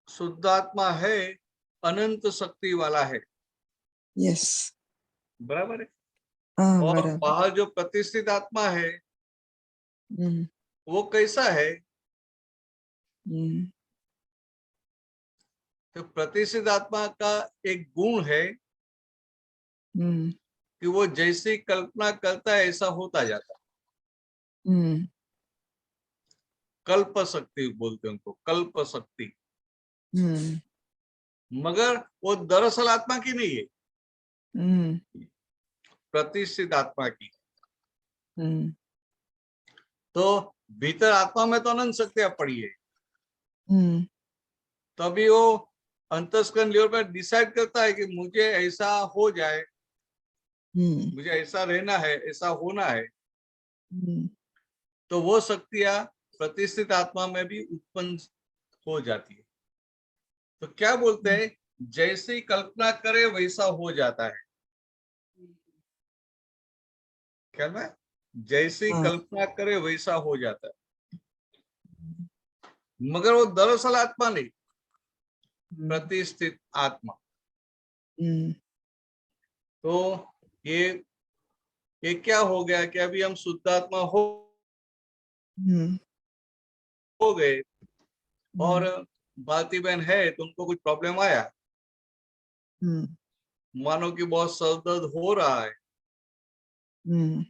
शुद्धात्मा है, अनंत शक्ति वाला है, यस, बराबर है। हाँ, और बराबर। बाहर जो प्रतिष्ठित आत्मा है, वो कैसा है? तो प्रतिष्ठित आत्मा का एक गुण है कि वो जैसी कल्पना करता है ऐसा होता जाता है। कल्प शक्ति बोलते हैं उनको, कल्प शक्ति। मगर वो दरअसल आत्मा की नहीं है, प्रतिष्ठित आत्मा की। mm, तो भीतर आत्मा में तो अनंत शक्तियां पड़ी है, mm, तभी वो अंतस्करण लेवल पर डिसाइड करता है कि मुझे ऐसा हो जाए, mm, मुझे ऐसा रहना है, ऐसा होना है। mm, तो वो शक्तियां प्रतिष्ठित आत्मा में भी उत्पन्न हो जाती है। तो क्या बोलते हैं, जैसी कल्पना करे वैसा हो जाता है। क्या मैं जैसी हाँ। कल्पना करे वैसा हो जाता है, मगर वो दरअसल आत्मा नहीं, mm, प्रतिष्ठित आत्मा। mm, तो ये क्या हो गया कि अभी हम शुद्ध आत्मा हो mm, गए, और mm, बाती बहन है तो उनको कुछ प्रॉब्लम आया, mm, मानो कि बहुत सर दर्द हो रहा है, mm,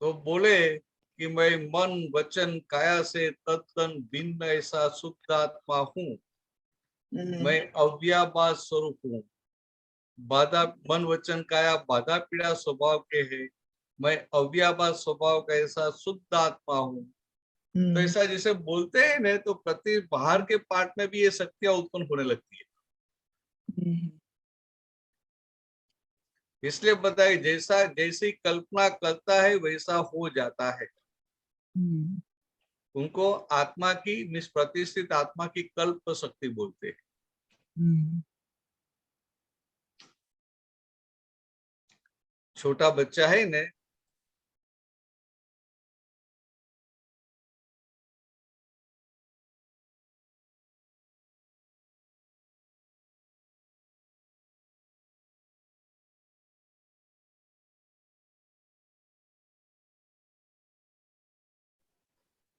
तो बोले कि मैं मन वचन काया से तत्तन भिन्न ऐसा शुद्ध आत्मा हूँ, mm, मैं अव्याभास स्वरूप हूँ। बाधा मन वचन काया बाधा पीड़ा स्वभाव के है, मैं अव्याभास स्वभाव का ऐसा शुद्ध आत्मा हूँ। तो mm, ऐसा जैसे बोलते हैं ना, तो प्रति बाहर के पार्ट में भी ये शक्तियां उत्पन्न होने लगती है। mm, इसलिए बताए जैसा जैसी कल्पना करता है वैसा हो जाता है। mm, उनको आत्मा की निष्प्रतिष्ठित आत्मा की कल्प शक्ति बोलते हैं। mm, छोटा बच्चा है ना,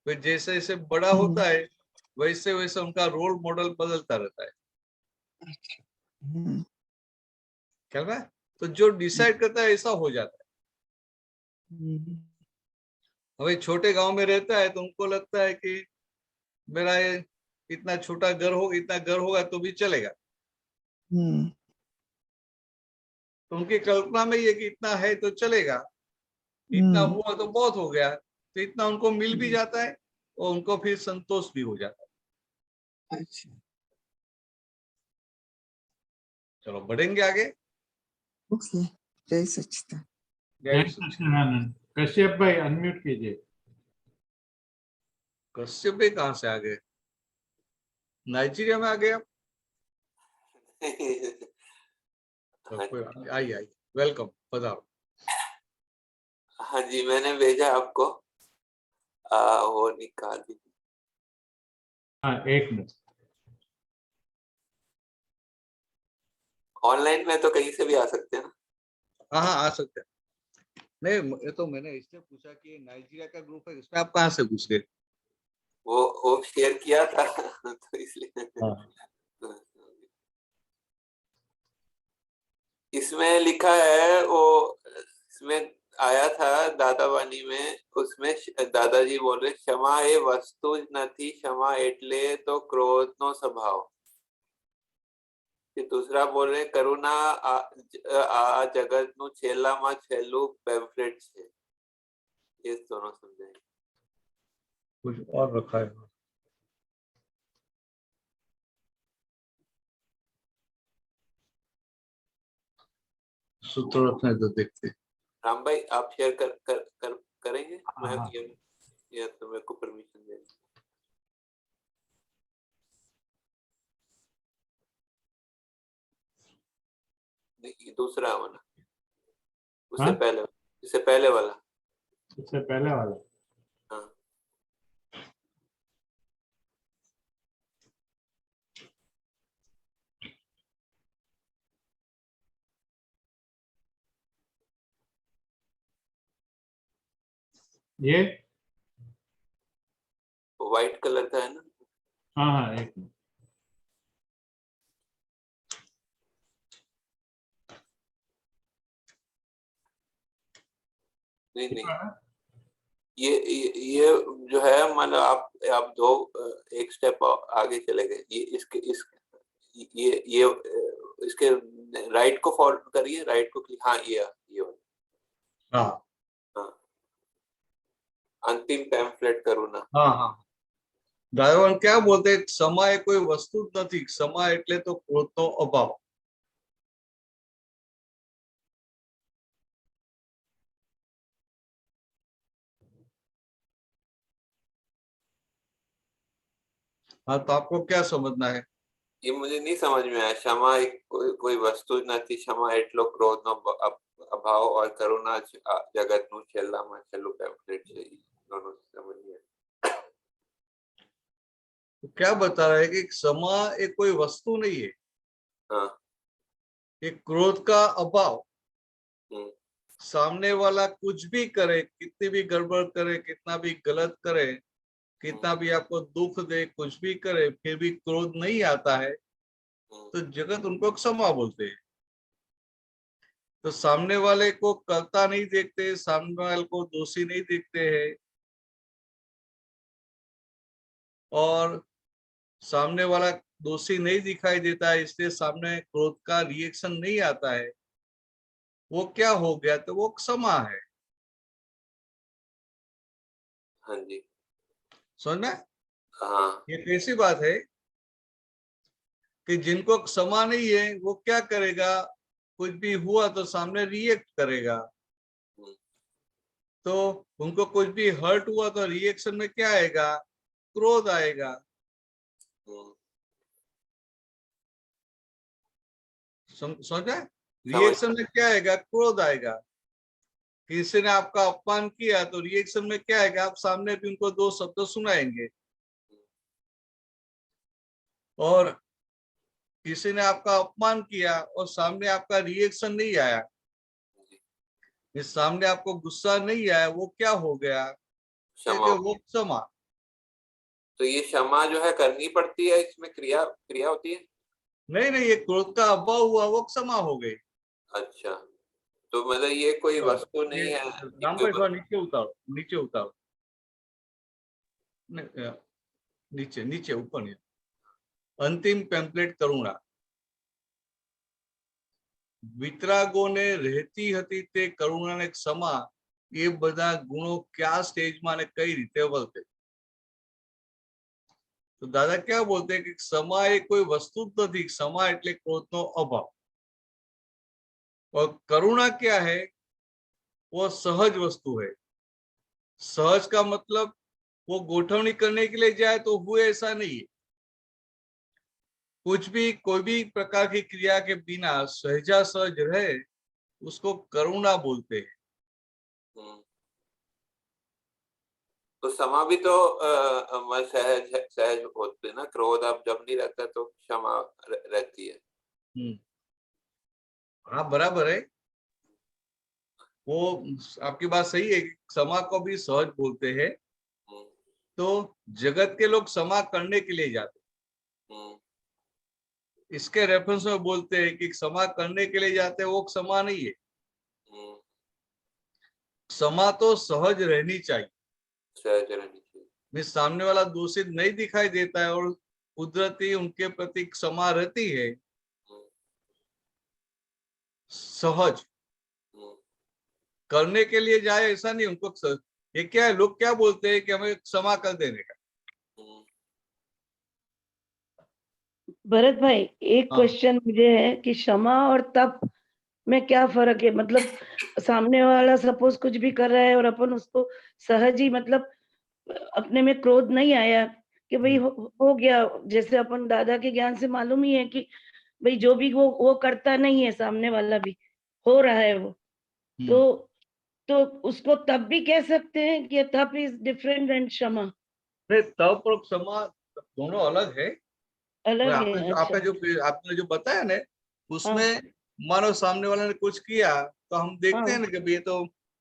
तो जैसे जैसे बड़ा होता है वैसे वैसे उनका रोल मॉडल बदलता रहता है। mm, क्या है? तो जो डिसाइड करता है ऐसा हो जाता है। mm, अभी छोटे गांव में रहता है तो उनको लगता है कि मेरा ये इतना छोटा घर हो, इतना घर होगा तो भी चलेगा। mm, तो उनकी कल्पना में ये कि इतना है तो चलेगा, इतना mm, हुआ तो बहुत हो गया, तो इतना उनको मिल भी जाता है और उनको फिर संतोष भी हो जाता है। अच्छा, चलो बढ़ेंगे आगे। ओके, जय सच्चिदानंद। जय सच्चिदानंद। कश्यप भाई अनम्यूट कीजिए। कश्यप भाई कहाँ से आ गए? नाइजीरिया में आ गए आप? हाँ कोई बात नहीं, आइए आइए, वेलकम, पधारो। हाँ जी, मैंने भेजा आपको, वो निकाल दीजिए। हाँ, एक मिनट। ऑनलाइन में तो कहीं से भी आ सकते हैं ना? हाँ हाँ, आ सकते हैं। नहीं, ये तो मैंने इसलिए पूछा कि नाइजीरिया का ग्रुप है, इसमें आप कहाँ से घुस गए? वो शेयर किया था तो इसलिए। हाँ। इसमें लिखा है, वो इसमें आया था दादा वाणी में, उसमें दादाजी बोल रहे क्षमा ए वस्तु नथी, क्षमा एटले तो क्रोध नो स्वभाव। फिर दूसरा बोल रहे करुणा आ जगत नु छेलामा छेलू पेम्फलेट छे। ये दोनों समझे। कुछ और रखा है? सूत्र रखना है तो देखते। राम भाई आप शेयर करेंगे? मैं हाँ। या तो मेरे को परमिशन दे। दूसरा वाला, उससे हाँ? पहले, इससे पहले वाला। इससे पहले वाला। हाँ। ये व्हाइट कलर का है ना? हाँ हाँ, एक मिनट। नहीं नहीं, ये जो है, मतलब आप दो एक स्टेप आगे चले गए। ये इसके इसके इसके राइट को फॉलो करिए, राइट को हाँ ये वाला। हाँ हाँ अंतिम पैम्फलेट करुणा। हाँ हाँ दादावान क्या बोलते हैं, क्षमा એ કોઈ વસ્તુ જ નથી, ક્ષમા એટલે તો ક્રોધનો અભાવ. हाँ तो आपको क्या समझना है? ये मुझे नहीं समझ में आया। क्षमा एक कोई वस्तु જ નથી, ક્ષમા એટલો ક્રોધનો અભાવ और કરુણા જગતનું છેલ્લામાં છેલ્લું પેમ્ફલેટ છે, दोनों समझ में। तो क्या बता रहा है कि क्षमा एक कोई वस्तु नहीं है, हाँ एक क्रोध का अभाव. हम्म, सामने वाला कुछ भी करे, कितनी भी गड़बड़ करे, कितना भी गलत करे, कितना भी आपको दुख दे, कुछ भी करे, फिर भी क्रोध नहीं आता है, तो जगत उनको क्षमा बोलते हैं. तो सामने वाले को करता नहीं देखते, सामने वाले को दोषी नहीं देखते हैं, और सामने वाला दोषी नहीं दिखाई देता है, इसलिए सामने क्रोध का रिएक्शन नहीं आता है. वो क्या हो गया? तो वो क्षमा है. हाँ जी समझना? हाँ ये कैसी बात है कि जिनको क्षमा नहीं है वो क्या करेगा, कुछ भी हुआ तो सामने रिएक्ट करेगा. तो उनको कुछ भी हर्ट हुआ तो रिएक्शन में क्या आएगा? क्रोध आएगा. समझा? रिएक्शन में क्या आएगा? क्रोध आएगा. किसी ने आपका अपमान किया तो रिएक्शन में क्या आएगा? आप सामने भी उनको दो शब्द सुनाएंगे. और किसी ने आपका अपमान किया और सामने आपका रिएक्शन नहीं आया, इस सामने आपको गुस्सा नहीं आया, वो क्या हो गया? क्षमा। वो क्षमा. तो ये क्षमा जो है करनी पड़ती है, इसमें क्रिया क्रिया होती है? नहीं नहीं, ये क्रोध का अभाव हुआ, वो क्षमा हो गई. अच्छा तो मतलब ये कोई वस्तु नहीं है। राम भाई थोड़ा नीचे उतारो, नीचे उतारो, नीचे नीचे ऊपर नहीं. अंतिम પેમ્ફલેટ કરુણા. વિતરાગોને રહેતી હતી તે કરુણાને ક્ષમા, એ બધા ગુણો ક્યા સ્ટેજમાં ને કઈ રીતે વર્તે? તો દાદા क्या बोलते हैं कि क्षमा એ કોઈ વસ્તુ જ નથી, क्षमा એટલે ક્રોધનો અભાવ. और करुणा क्या है? वो सहज वस्तु है. सहज का मतलब वो गोठवनी करने के लिए जाए तो हुए, ऐसा नहीं है. कुछ भी कोई भी प्रकार की क्रिया के बिना सहजा सहज रहे, उसको करुणा बोलते हैं. तो क्षमा भी तो सहज सहज होते ना, क्रोध अब जब नहीं रहता तो क्षमा रहती है. हाँ बराबर है, वो आपकी बात सही है. क्षमा को भी सहज बोलते हैं. तो जगत के लोग क्षमा करने के लिए जाते, इसके रेफरेंस में बोलते हैं कि क्षमा करने के लिए जाते हैं, वो क्षमा नहीं है. क्षमा तो सहज रहनी चाहिए. सहज रहनी चाहिए. सामने वाला दोषी नहीं दिखाई देता है और कुदरती उनके प्रति क्षमा रहती है. सहज करने के लिए जाए ऐसा नहीं. उनको ये क्या है, लोग क्या बोलते हैं कि हमें क्षमा कर देने का. भरत भाई एक हाँ. क्वेश्चन मुझे है कि क्षमा और तप में क्या फर्क है? मतलब सामने वाला सपोज कुछ भी कर रहा है और अपन उसको सहज ही, मतलब अपने में क्रोध नहीं आया कि भाई हो गया. जैसे अपन दादा के ज्ञान से मालूम ही है कि भाई जो भी वो करता नहीं है, सामने वाला भी हो रहा है वो, तो उसको तप भी कह सकते हैं कि तप इज डिफरेंट एंड क्षमा? तप और क्षमा दोनों अलग है. अलग है. आपने जो बताया ना, उसमें मानो सामने वाले ने कुछ किया तो हम देखते हैं ना कि ये तो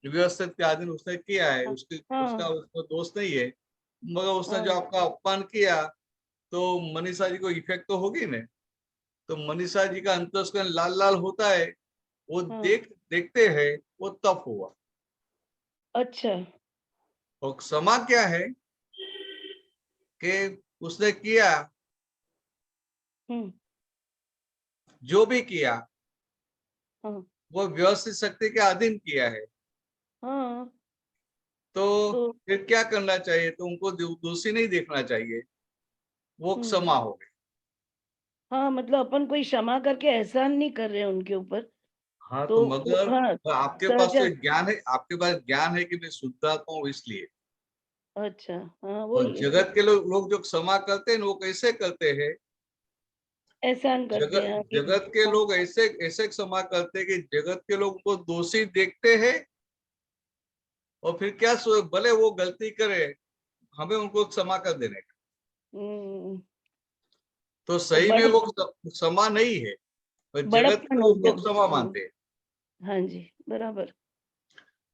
व्यवस्थित के आदमी उसने किया है, उसका दोष नहीं है. मगर उसने जो आपका अपमान किया तो मनीषा जी को इफेक्ट तो होगी ना. तो मनीषा जी का अंतस्करण लाल लाल होता है, वो देखते हैं, वो तप हुआ. अच्छा. और क्षमा क्या है कि उसने किया, जो भी किया हाँ वो व्यवस्थित शक्ति के अधीन किया है, हाँ तो तो फिर क्या करना चाहिए? तो उनको दोषी नहीं देखना चाहिए, वो क्षमा हो गई। हाँ मतलब अपन कोई क्षमा करके एहसान नहीं कर रहे हैं उनके ऊपर। हाँ, तो तो मगर हाँ आपके पास तो सहजा ज्ञान है, आपके पास ज्ञान है कि मैं शुद्धात्मा हूँ इसलिए। अच्छा हाँ और वही जगत के लोग जो क्षमा करते हैं वो कैसे करते हैं? एहसान करते हैं हाँ, कि जगत के हाँ, लोग ऐसे ऐसे क्षमा करते हैं कि जगत के लोग उनको दोषी देखते हैं, और फिर क्या भले वो गलती करे, हमें उनको क्षमा कर देने का। हम्म, तो तो सही में वो क्षमा नहीं है, और जगत के बड़प्पन हो लोग गया। उसको क्षमा मानते हैं। हाँ जी बराबर।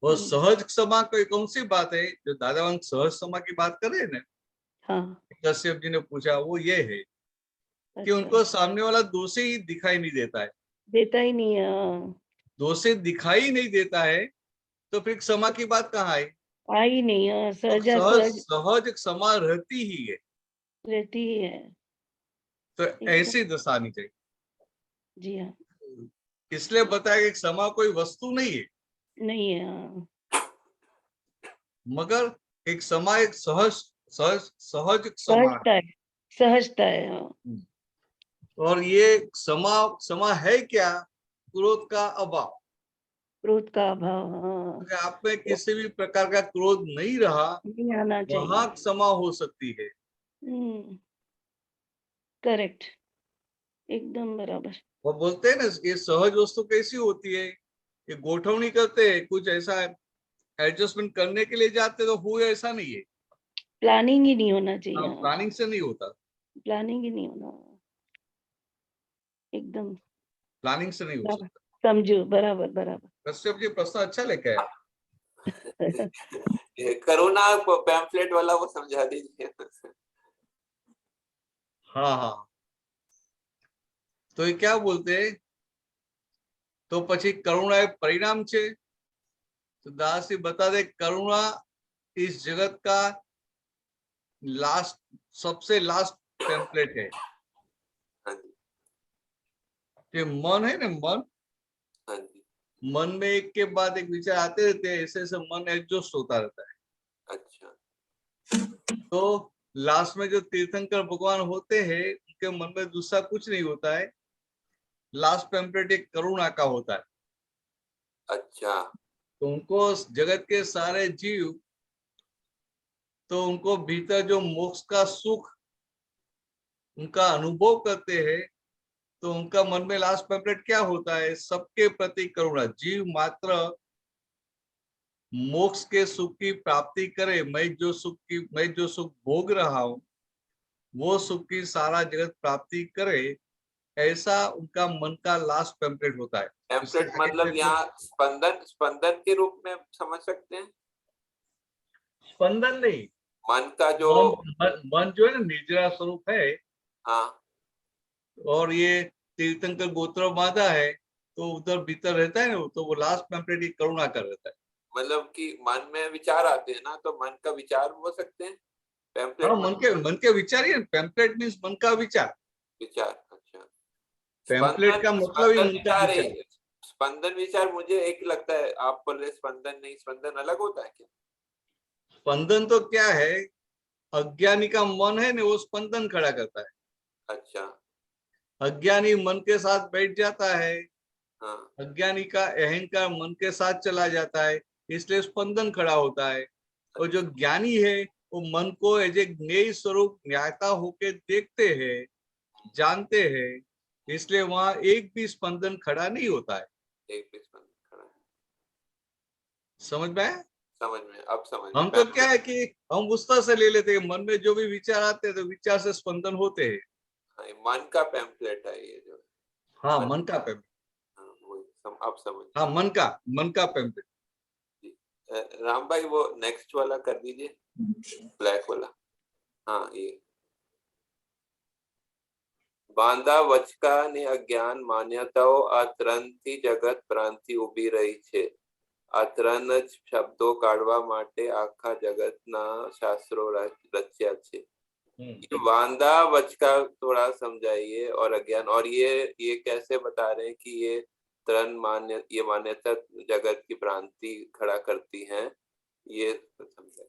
और सहज क्षमा कोई कौन सी बात है? जो दादा सहज क्षमा की बात कर रहे हैं ना, हाँ कश्यप जी ने पूछा, वो ये है कि अच्छा उनको सामने वाला दोषी ही दिखाई नहीं देता है। देता ही नहीं है हाँ, दोषी दिखाई नहीं देता है, तो फिर क्षमा की बात कहाँ है? आई नहीं हाँ, तो सहजा सहज सहज सहज क्षमा रहती ही है। रहती ही है। तो एकदम ऐसी दशा आनी चाहिए। जी हाँ इसलिए बताया कि क्षमा कोई वस्तु नहीं है, नहीं है हाँ मगर एक क्षमा एक सहज सहज सहज क्षमा सहजता है। सहजता है हाँ है। और ये क्षमा क्षमा है क्या? क्रोध का अभाव। क्रोध का अभाव हाँ अगर आप में किसी भी प्रकार का क्रोध नहीं रहा, नहीं आना वहां चाहिए। क्षमा हो सकती है। करेक्ट एकदम बराबर। वो बोलते हैं ना, ये सहज वस्तु कैसी होती है? ये गोठवनी करते हैं, कुछ ऐसा एडजस्टमेंट करने के लिए जाते तो हुए, ऐसा नहीं है। प्लानिंग ही नहीं होना चाहिए हाँ, हाँ प्लानिंग से नहीं होता, प्लानिंग ही नहीं होना एकदम प्लानिंग से नहीं हो बराबर। सकता। समझो बराबर बराबर। कश्यप जी प्रश्न अच्छा लेके आए। ये करुणा पैम्फलेट वाला वो समझा दीजिए। हाँ हाँ, तो ये क्या बोलते हैं? तो પછી કરુણા એ પરિણામ છે। तो दासी बता दे, करुणा इस जगत का लास्ट, सबसे लास्ट टेम्पलेट है। हाँ जी ये मन है ना, मन, हाँ जी मन में एक के बाद एक विचार आते रहते हैं, ऐसे ऐसे मन एडजस्ट होता रहता है। अच्छा तो लास्ट में जो तीर्थंकर भगवान होते हैं, उनके मन में दूसरा कुछ नहीं होता है। लास्ट टेम्पलेट एक करुणा का होता है। अच्छा तो उनको जगत के सारे जीव, तो उनको भीतर जो मोक्ष का सुख उनका अनुभव करते हैं, तो उनका मन में लास्ट टेम्पलेट क्या होता है? सबके प्रति करुणा। जीव मात्र मोक्ष के सुख की प्राप्ति करे, मैं जो सुख भोग रहा हूं, वो सुख की सारा जगत प्राप्ति करे, ऐसा उनका मन का लास्ट टेम्पलेट होता है। पैम्फलेट मतलब यहाँ स्पंदन स्पंदन के रूप में समझ सकते हैं। स्पंदन नहीं, मन का जो मन जो है ना, निर्जरा स्वरूप है। हाँ और ये तीर्थंकर गोत्र बांधा है, तो उधर भीतर रहता है ना, तो वो लास्ट टेम्पलेट ही करुणा कर रहता है। मतलब कि मन में विचार आते हैं ना, तो मन का विचार हो सकते हैं पैम्फलेट। हाँ, मन के विचार ही, पैम्पलेट मीन्स मन का विचार। विचार अच्छा पैम्पलेट का मतलब ही स्पंदन मन का विचार है। विचार। स्पंदन विचार मुझे एक लगता है, आप बोल रहे स्पंदन नहीं, स्पंदन अलग होता है क्या? स्पंदन तो क्या है? अज्ञानी का मन है ना, वो स्पंदन खड़ा करता है। अच्छा अज्ञानी मन के साथ बैठ जाता है, हाँ अज्ञानी का अहंकार मन के साथ चला जाता है, इसलिए स्पंदन खड़ा होता है। और जो ज्ञानी है, वो मन को एज ए ज्ञेय स्वरूप न्यायता होके देखते हैं, जानते हैं, इसलिए वहां एक भी स्पंदन खड़ा नहीं होता है। एक भी स्पंदन खड़ा है। समझ में आया? समझ में, अब समझ में। हम तो क्या है कि हम उस तरह से ले लेते हैं, मन में जो भी विचार आते हैं तो विचार से स्पंदन होते हैं। हाँ, ये मन का पैम्फलेट है ये जो। हाँ, मन का पैम्पलेट। हाँ, वही अब समझ। हाँ, मन का पैम्पलेट। राम भाई वो नेक्स्ट वाला कर दीजिए, ब्लैक वाला। हाँ ये બાંધા વચકા ને અજ્ઞાન માન્યતાઓ આ ત્રણથી જગત ભ્રાંતિ ઊભી રહી છે। આ ત્રણ જ શબ્દો કાઢવા માટે આખા જગતના શાસ્ત્રો રચ્યા છે। ये बांधा वचका थोड़ा समझाइए, और अज्ञान, और ये कैसे बता रहे हैं कि ये तरण मान्य ये मान्यता जगत की भ्रांति खड़ा करती हैं, ये समझे।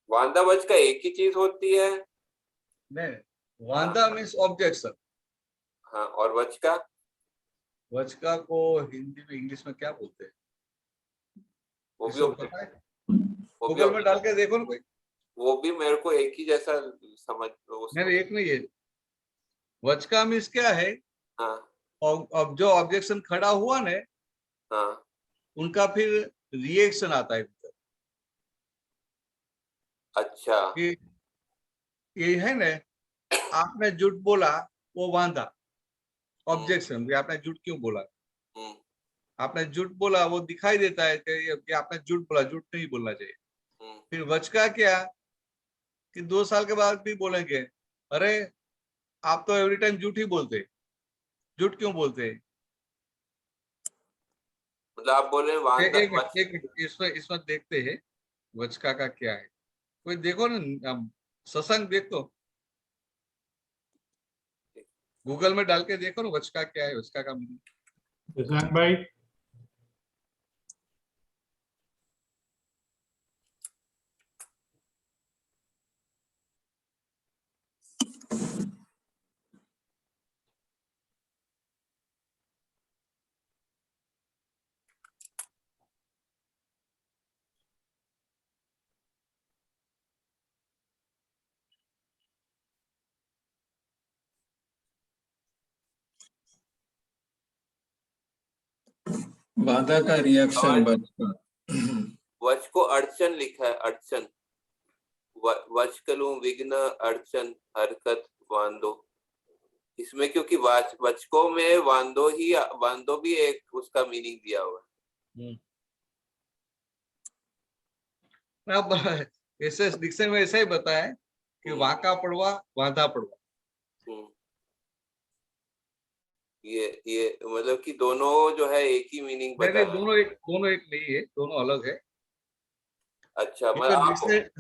वांदा वच का एक ही चीज होती है। नहीं, वांदा मीन्स ऑब्जेक्शन। हाँ, और वच का वचका को हिंदी में इंग्लिश में क्या बोलते हैं? वो भी किसी को पता है? वो भी गूगल में डाल के देखो ना कोई। वो भी मेरे को एक ही जैसा समझ नहीं, एक नहीं है। वचका मीन्स क्या है? हाँ और अब जो ऑब्जेक्शन खड़ा हुआ ना, हाँ उनका फिर रिएक्शन आता है भीतर। अच्छा कि ये है ना, आपने झूठ बोला, वो वांदा ऑब्जेक्शन, कि आपने झूठ क्यों बोला। हम्म, आपने झूठ बोला, वो दिखाई देता है कि आपने झूठ बोला, झूठ नहीं बोलना चाहिए। हम्म, फिर वचका क्या कि 2 साल के बाद भी बोलेंगे, अरे आप तो एवरी टाइम झूठ ही बोलते, झूठ क्यों बोलते? मतलब आप बोल रहे हैं वांदा एक मिनट, इसमें देखते हैं वचका का क्या है। कोई देखो ना, सत्संग देखो, गूगल में डाल के देखो ना वचका क्या है, वचका का मीनिंग। शशांक भाई, बाधा का रिएक्शन और- वच का। वच को अड़चन लिखा है, अड़चन। वचकलु विघ्न अड़चन हरकत वांदो। इसमें क्योंकि वचकों में वांदो भी एक उसका मीनिंग दिया हुआ है। अब ऐसे डिक्शनरी में ऐसा ही बताया है कि वाका पड़वा, वांधा पड़वा। हम्म। ये मतलब कि दोनों जो है एक ही मीनिंग नहीं, बताया। दोनों एक नहीं है, दोनों अलग है। अच्छा मतलब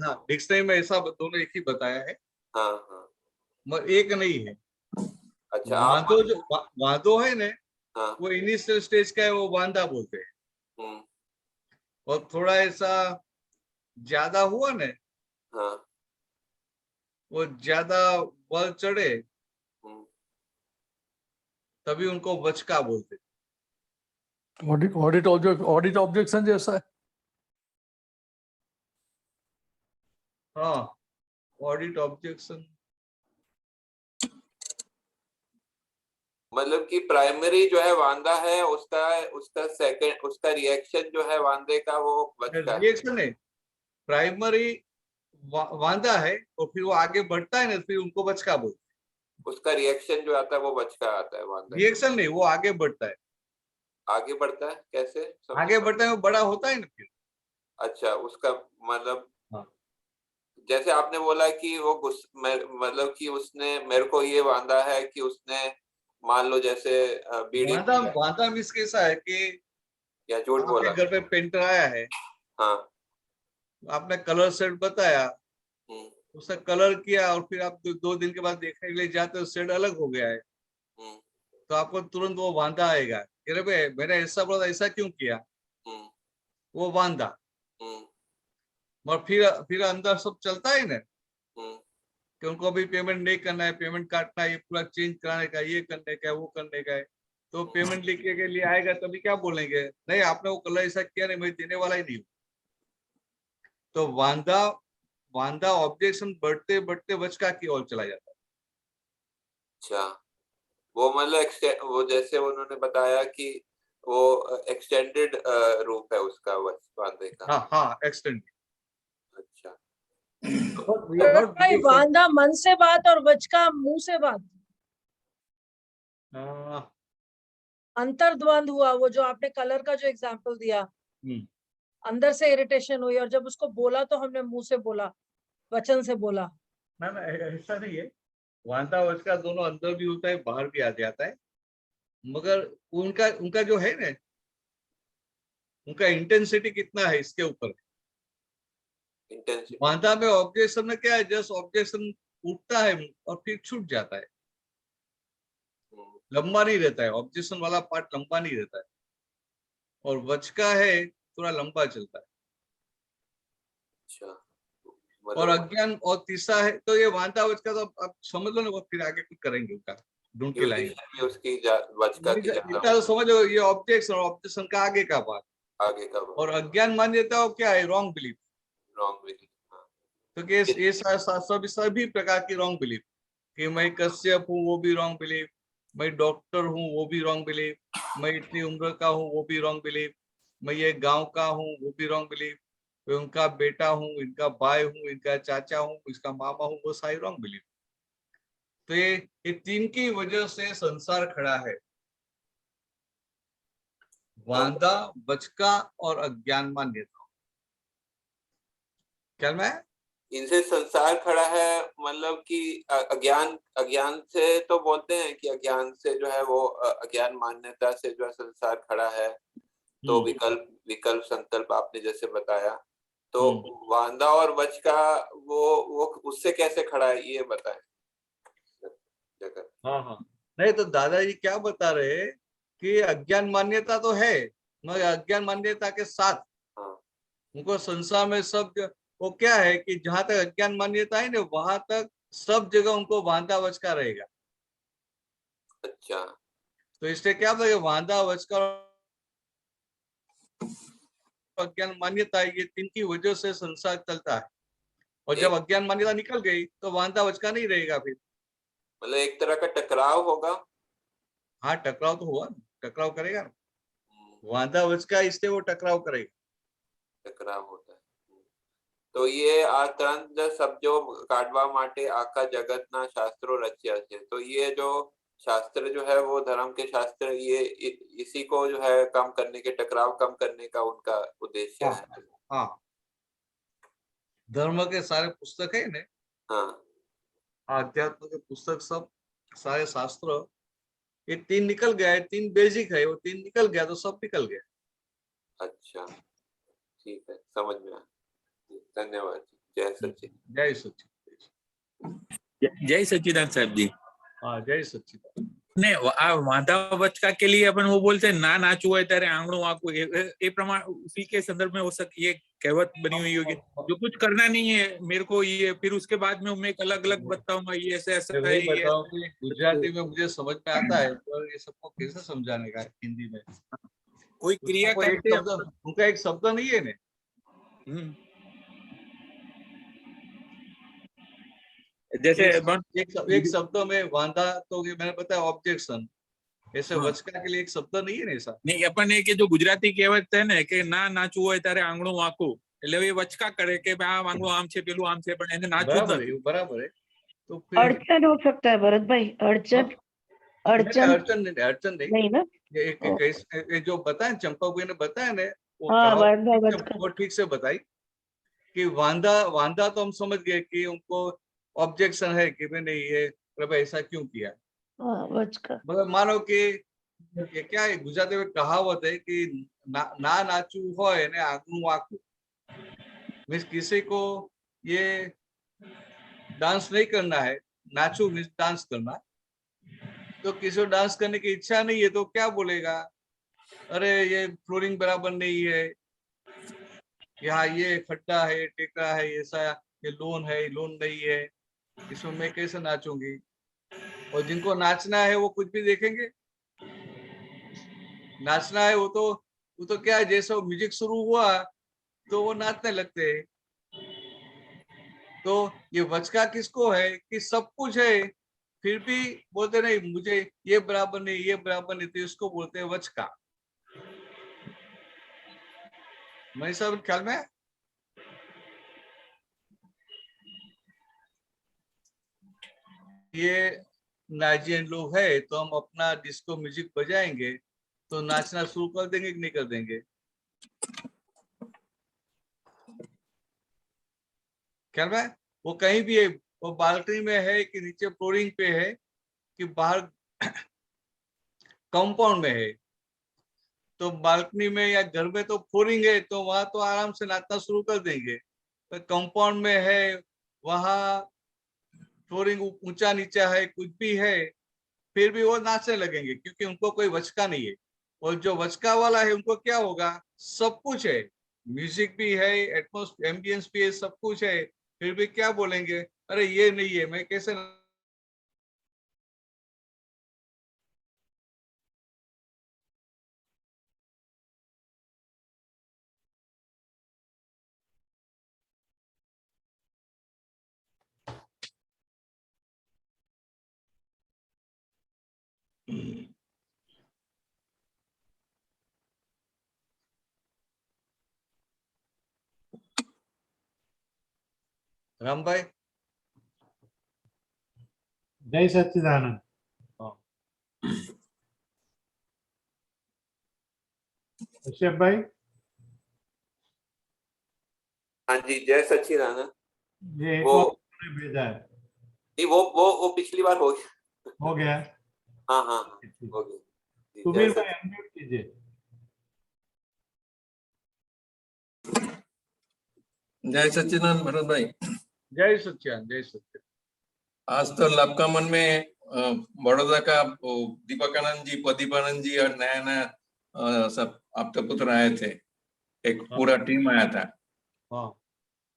आप डिक्शनरी में ऐसा दोनों एक ही बताया है, हाँ हाँ मगर एक नहीं है। अच्छा आप वादो है ना, हाँ वो इनिशियल स्टेज का है, वो वांदा बोलते हैं। हम्म, और थोड़ा ऐसा ज्यादा हुआ ना, हाँ वो ज्यादा बल चढ़े, हम्म, तभी उनको वचका बोलते हैं। ऑडिट ऑब्जेक्शन जैसा है। हाँ, ऑडिट ऑब्जेक्शन। मतलब कि प्राइमरी जो है वांदा है, उसका सेकंड उसका रिएक्शन जो है वांदे का, वो वचका है। रिएक्शन है, प्राइमरी वांदा है, और फिर वो आगे बढ़ता है ना, फिर उनको वचका बोलते हैं। उसका रिएक्शन जो आता है वो वचका आता है वांदा। रिएक्शन नहीं, वो आगे बढ़ता है। आगे बढ़ता है कैसे? आगे बढ़ता है, वो बड़ा होता है ना फिर। अच्छा, उसका मतलब हाँ। जैसे आपने बोला कि वो मतलब कि उसने मेरे को ये वांदा है कि उसने मान लो जैसे बीड़ी वांदा मीन्स कैसा है कि या झूठ बोला। आपके घर पे पेंटर आया है, हाँ आपने कलर सेट बताया, हम्म, उसने कलर किया, और फिर आप 2 दिन के बाद देखने के लिए जाते हो, सेट अलग हो गया है, हम्म, तो आपको तुरंत वो वांदा आएगा कि अरे भाई मैंने ऐसा बोला, ऐसा क्यों किया, हम्म, वो वांदा। हम्म, और फिर अंदर सब चलता है ना, हम्म, कि उनको अभी पेमेंट नहीं करना है, पेमेंट काटना है, ये पूरा चेंज कराने का, ये करने का है, वो करने का है, तो पेमेंट लिखने के लिए आएगा, तभी क्या बोलेंगे, नहीं आपने वो कलर ऐसा किया, नहीं मैं देने वाला ही नहीं हूँ। तो वांदा ऑब्जेक्शन बढ़ते बढ़ते वचका की ओर चला जाता है। अच्छा, वो मतलब वो जैसे उन्होंने बताया कि वो एक्सटेंडेड रूप है उसका वांदे का। हाँ हाँ, एक्सटेंड। अच्छा भाई वांदा मन से बात और वचका मुंह से बात, अंतर्द्वंद हुआ। वो जो आपने कलर का जो एग्जांपल दिया, अंदर से इरिटेशन हुई और जब उसको बोला तो हमने मुंह से बोला, वचन से बोला। ना ऐसा नहीं है, वांदा वचका दोनों अंदर भी होता है, बाहर भी आ जाता है, मगर उनका जो है ना, उनका इंटेंसिटी कितना है इसके ऊपर। इंटेंसिटी वांदा में ऑब्जेक्शन में क्या है, जस्ट ऑब्जेक्शन उठता है और फिर छूट जाता है, लंबा नहीं रहता है, ऑब्जेक्शन वाला पार्ट लंबा नहीं रहता है। और वचका है थोड़ा लंबा चलता है। अच्छा और मतलब अज्ञान और तीसरा है, तो ये वांता वचका तो आप समझ लो ना, वो फिर आगे कुछ करेंगे उसका ढूंढ के लाएंगे। यूनिशन भी उसकी वचका की इतना ज्यादा तो समझो, ये ऑब्जेक्शन और ऑब्जेक्शन का आगे का बात। आगे का और अज्ञान मान्यता क्या है? Wrong belief. Wrong belief. तो ये सभी प्रकार की रॉन्ग बिलीफ, कि मैं कश्यप हूँ वो भी रॉन्ग बिलीफ, मैं डॉक्टर हूँ वो भी रॉन्ग बिलीफ, मैं इतनी उम्र का हूँ वो भी रॉन्ग बिलीफ, मैं ये गांव का हूँ वो भी रॉन्ग बिलीफ, मैं उनका बेटा हूँ, इनका भाई हूँ, इनका चाचा हूँ, इसका मामा हूँ, वो सारी रॉन्ग बिलीफ। तो ये तीन की वजह से संसार खड़ा है, वांदा, वचका और अज्ञान मान्यता। क्या मैं इनसे संसार खड़ा है, मतलब कि अज्ञान से तो बोलते हैं कि अज्ञान से जो है वो अज्ञान मान्यता से जो है संसार खड़ा है। तो विकल्प संकल्प आपने जैसे बताया, तो वांदा और वच का वो उससे कैसे खड़ा है ये बताएं जगत। हाँ, नहीं तो दादाजी क्या बता रहे कि अज्ञान मान्यता तो है, मगर अज्ञान मान्यता के साथ उनको संसार में सब वो क्या है कि जहां तक अज्ञान मान्यता है ना, वहां तक सब जगह उनको वांदा वचका रहेगा। अच्छा, तो इससे क्या बताया, वांदा वचका अज्ञान मान्यता है, ये तीन की वजह से संसार चलता है। और जब अज्ञान मान्यता निकल गई तो वांदा वचका नहीं रहेगा फिर। मतलब एक तरह का टकराव होगा। हाँ, टकराव तो हुआ, टकराव करेगा ना, वांदा वचका इससे वो टकराव करेगा। टकराव होता है। तो ये आ ત્રણ શબ્દો કાઢવા માટે આખા જગતના શાસ્ત્રો રચ્યા છે। तो ये जो शास्त्र जो है वो धर्म के शास्त्र, ये इसी को जो है कम करने के, टकराव कम करने का उनका उद्देश्य है। हाँ, धर्म के सारे पुस्तक है ना, हाँ, आध्यात्म के पुस्तक सब सारे शास्त्र, ये तीन निकल गया है, तीन बेसिक है, वो तीन निकल गया तो सब निकल गया। अच्छा, ठीक है, समझ में आया। धन्यवाद। जय सच्चिदानंद। जय सच्चिदानंद। जय सच्चिदानंद साहब जी। हाँ, जय सच्चिदानंद। ने वांधा वचका के लिए अपन वो बोलते हैं ना नाचू है तेरे आंगणों आंकू, ये प्रमाण उसी के संदर्भ में हो सके, ये कहवत बनी हुई होगी, जो कुछ करना नहीं है मेरे को, ये फिर उसके बाद में मैं एक अलग अलग बताऊंगा, ये ऐसा ऐसा है, वही बताओ कि गुजराती में मुझे समझ में आता है, पर ये सबको कैसे समझाने का है हिंदी में? कोई क्रिया करते उनका एक शब्द नहीं है ना। जैसे एक शब्द में वांधा, तो ये मैंने बताया ऑब्जेक्शन, ऐसे वचका के लिए एक शब्द नहीं है ना ऐसा। नहीं, अपन ये कि जो गुजराती कહેવત है ना कि ना नाचવું હોય ત્યારે આંગણું વાંકું, એટલે એ વચકા કરે કે આ આંગણું આમ છે પેલું આમ છે, પણ એને નાચવું જ નથી। बराबर है। तो फिर अड़चन हो सकता है भरत भाई, अड़चन नहीं ना, ये जो बताया चंपा बुआ ने बताया ना, वो ठीक से बताई कि वांधा तो हम समझ गए कि उनको ऑब्जेक्शन है कि भाई नहीं, ये प्रभु ऐसा क्यों किया। मगर मानो कि ये क्या है, गुजराती में कहावत है कि ना नाचू हो ने आगू आकू, मीन्स किसी को ये डांस नहीं करना है, नाचू मीन्स डांस करना, तो किसी को डांस करने की इच्छा नहीं है तो क्या बोलेगा, अरे ये फ्लोरिंग बराबर नहीं है, यहाँ ये खड्डा है, टेकरा है, ऐसा ये लोन है, लोन नहीं है, इसमें मैं कैसे नाचूंगी। और जिनको नाचना है वो कुछ भी देखेंगे, नाचना है वो तो क्या है, जैसे म्यूजिक शुरू हुआ तो वो नाचने लगते हैं। तो ये वचका किसको है कि सब कुछ है फिर भी बोलते नहीं मुझे ये बराबर नहीं, ये बराबर नहीं, तो इसको बोलते हैं वचका। मैं सब ख्याल में ये नाजियन लोग है तो हम अपना डिस्को म्यूजिक बजाएंगे तो नाचना शुरू कर देंगे कि नहीं कर देंगे? ख्याल में वो कहीं भी है, वो बालकनी में है कि नीचे फ्लोरिंग पे है कि बाहर कंपाउंड में है, तो बालकनी में या घर में तो फ्लोरिंग है तो वहां तो आराम से नाचना शुरू कर देंगे। तो कंपाउंड में है, वहां फ्लोरिंग ऊंचा नीचा है, कुछ भी है, फिर भी वो नाचने लगेंगे क्योंकि उनको कोई वचका नहीं है। और जो वचका वाला है उनको क्या होगा, सब कुछ है, म्यूजिक भी है, एटमॉस्फेयर एम्बियंस भी है, सब कुछ है, फिर भी क्या बोलेंगे, अरे ये नहीं है, मैं कैसे राम भाई। जय सच्चिदानंद। कश्यप भाई। हाँ जी, जय सच्चिदानंद। ये एक वो और भेजा है। नहीं, वो पिछली बार हो गया। हो गया। हाँ हाँ हो गया जी, सुबीर जय भाई अनम्यूट कीजिए। जय सच्चिदानंद भरत भाई। जय सच्चिदानंद, जय सच्चिदानंद। आज तो लपका मन में बड़ौदा का दीपकानंद जी, प्रदीपानंद जी और नया नया सब आप तो पुत्र आए थे, एक पूरा टीम आया था। हाँ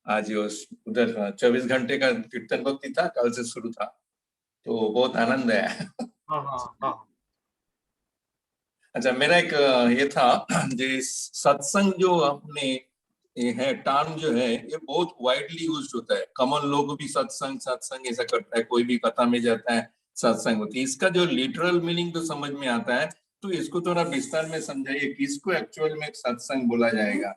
आज उधर 24 घंटे का कीर्तन भक्ति था, कल से शुरू था, तो बहुत आनंद आया। हाँ हाँ हाँ। अच्छा, मेरा एक ये था, जो सत्संग जो अपने ये है टर्म जो है, ये बहुत वाइडली यूज होता है। कॉमन लोग भी सत्संग सत्संग ऐसा करता है, कोई भी कथा में जाता है सत्संग होती है। इसका जो लिटरल मीनिंग तो समझ में आता है, तो इसको थोड़ा विस्तार में समझाइए, किसको एक्चुअल में सत्संग बोला जाएगा।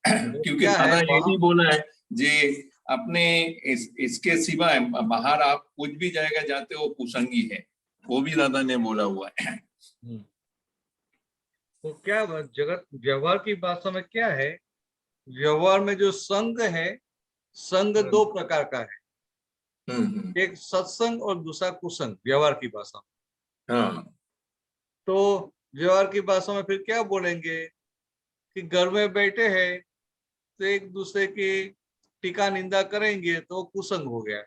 क्योंकि क्या है दादा ये भी बोला है जी, अपने इसके सिवाय बाहर आप कुछ भी जाएगा जाते हो कुसंगी है, वो भी दादा ने बोला हुआ है। तो क्या जगत व्यवहार की भाषा में क्या है, व्यवहार में जो संग है, संग दो प्रकार का है, एक सत्संग और दूसरा कुसंग, व्यवहार की भाषा में। हाँ। तो व्यवहार की भाषा में फिर क्या बोलेंगे कि घर में बैठे हैं तो एक दूसरे की टीका निंदा करेंगे तो कुसंग हो गया।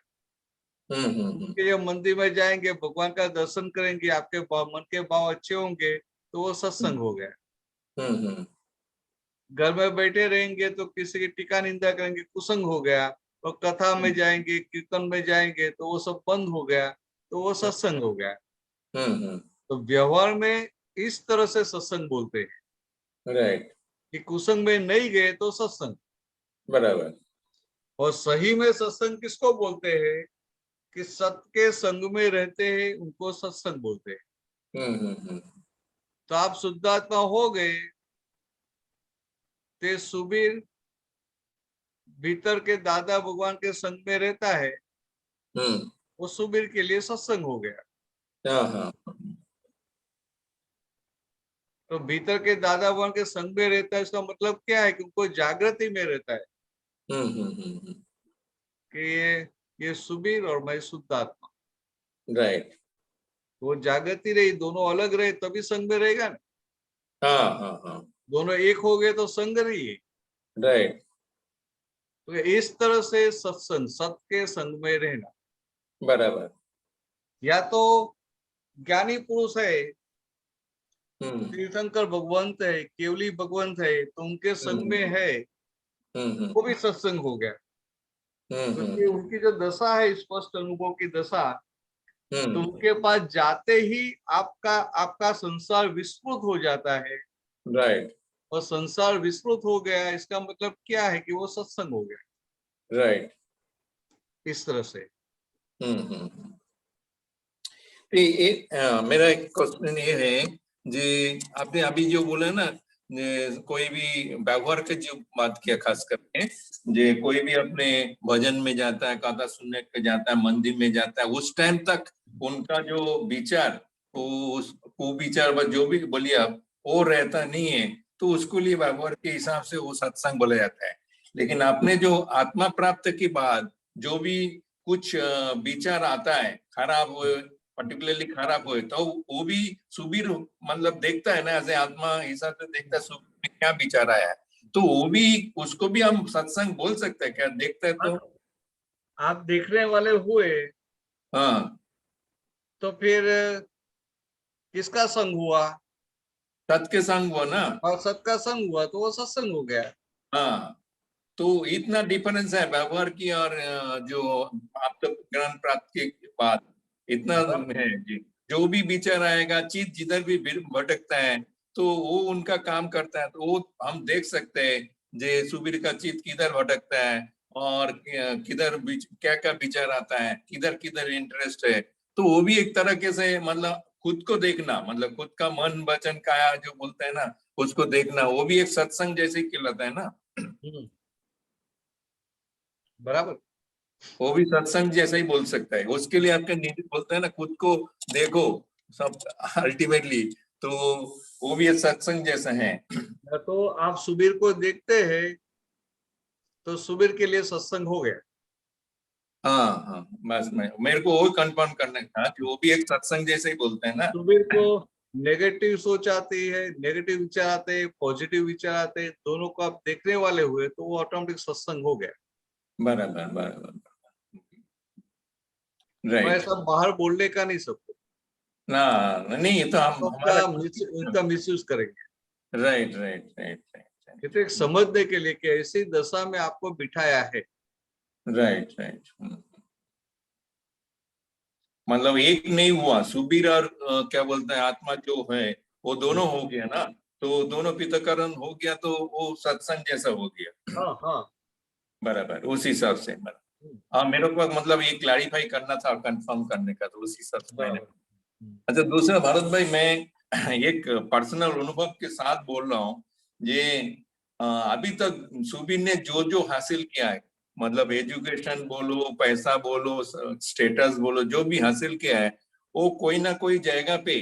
कि जब मंदिर में जाएंगे, भगवान का दर्शन करेंगे, आपके मन के भाव अच्छे होंगे तो वो सत्संग हो गया। घर में बैठे रहेंगे तो किसी की टीका निंदा करेंगे, कुसंग हो गया। और कथा में जाएंगे, कीर्तन में जाएंगे तो वो सब बंद हो गया, तो वो सत्संग हो गया। तो व्यवहार में इस तरह से सत्संग बोलते हैं, राइट, कि कुसंग में नहीं गए तो सत्संग। बराबर। और सही में सत्संग किसको बोलते हैं, कि सत्य के संग में रहते हैं उनको सत्संग बोलते हैं। तो आप शुद्धात्मा हो गए, ते सुबीर भीतर के दादा भगवान के संग में रहता है, वो सुबीर के लिए सत्संग हो गया। तो भीतर के दादा भगवान के संग में रहता है, इसका मतलब क्या है कि उनको जागृति में रहता है कि ये सुबीर और मैं शुद्धात्मा। राइट। वो जागृति रही, दोनों अलग रहे तभी संग में रहेगा ना। हाँ। दोनों एक हो गए तो संग नहीं है। राइट। तो इस तरह से सत्संग, सत्य के संग में रहना। बराबर। या तो ज्ञानी पुरुष है, तीर्थंकर भगवंत है, केवली भगवंत है, तो उनके संग में है, वो भी सत्संग हो गया। क्योंकि उनकी जो दशा है स्पष्ट अनुभव की दशा, तो उनके पास जाते ही आपका संसार विस्मृत हो जाता है। राइट। और संसार विस्मृत हो गया, इसका मतलब क्या है कि वो सत्संग हो गया। राइट। इस तरह से। मेरा एक क्वेश्चन ये है जी, आपने अभी जो बोला ना, कोई भी व्यवहार के जो बात किया, खास करके जे कोई भी अपने भजन में जाता है, कथा सुनने के जाता है, मंदिर में जाता है, उस टाइम तक उनका जो विचार, वो विचार जो भी बोलिए आप, वो रहता नहीं है, तो उसको लिए व्यवहार के हिसाब से वो सत्संग बोला जाता है। लेकिन आपने जो आत्मा प्राप्त के बाद जो भी कुछ विचार आता है खराब हो, पर्टिकुलरली खराब हो, तो वो भी सुबीर मतलब देखता है ना, ऐसे आत्मा हिसाब से देखता है सुबीर में क्या विचार आया है, तो वो भी, उसको भी हम सत्संग बोल सकते हैं क्या, देखते हैं तो? आप देखने वाले हुए, हाँ, तो फिर किसका संग हुआ? सत के संग हुआ ना। और सत का संग हुआ तो वो सत्संग हो गया। हाँ, तो इतना डिफरेंस है व्यवहार की और जो आप तो ज्ञान प्राप्त के बाद इतना है जी। जो भी विचार आएगा, चित्त जिधर भी भटकता है तो वो उनका काम करता है, तो वो हम देख सकते हैं जे सुबीर का चित्त किधर भटकता है और किधर क्या क्या विचार आता है, किधर किधर इंटरेस्ट है। तो वो भी एक तरीके से मतलब खुद को देखना, मतलब खुद का मन वचन काया जो बोलते हैं ना, उसको देखना, वो भी एक सत्संग जैसे ही कहलाता है ना। बराबर, वो भी सत्संग जैसा ही बोल सकता है। उसके लिए आपके नीति बोलते हैं ना, खुद को देखो सब अल्टीमेटली, तो वो भी एक सत्संग जैसा है। तो आप सुबीर को देखते हैं तो सुबीर के लिए सत्संग हो गया। हाँ हाँ, बस मेरे को वो कंफर्म करने था कि वो भी एक सत्संग जैसे ही बोलते हैं ना। सुबीर को नेगेटिव सोच आती है, नेगेटिव विचार आते हैं, पॉजिटिव विचार आते हैं, दोनों को आप देखने वाले हुए तो वो ऑटोमेटिक सत्संग हो गया। बराबर बराबर, मैं राइट। ऐसा बाहर बोलने का नहीं सबको ना नहीं, ये तो हम हमारा उनका मिसयूज करेंगे। राइट राइट राइट राइट, ये तो एक समझने के लिए कि ऐसी दशा में आपको बिठाया है। Right right. मतलब एक नहीं हुआ, सुबीर और क्या बोलते हैं आत्मा जो है वो दोनों हो गया ना, तो दोनों पितकरण हो गया तो वो सत्संग जैसा हो गया। हाँ हाँ, बराबर, उस हिसाब से। हाँ, मेरे को मतलब ये क्लैरिफाई करना था, कंफर्म करने का, तो उस हिसाब से मैंने। अच्छा, दूसरा भारत भाई, मैं एक पर्सनल अनुभव के साथ बोल रहा हूँ। ये अभी तक सुबीर ने जो जो हासिल किया है, मतलब एजुकेशन बोलो, पैसा बोलो, स्टेटस बोलो, जो भी हासिल किया है, वो कोई ना कोई जगह पे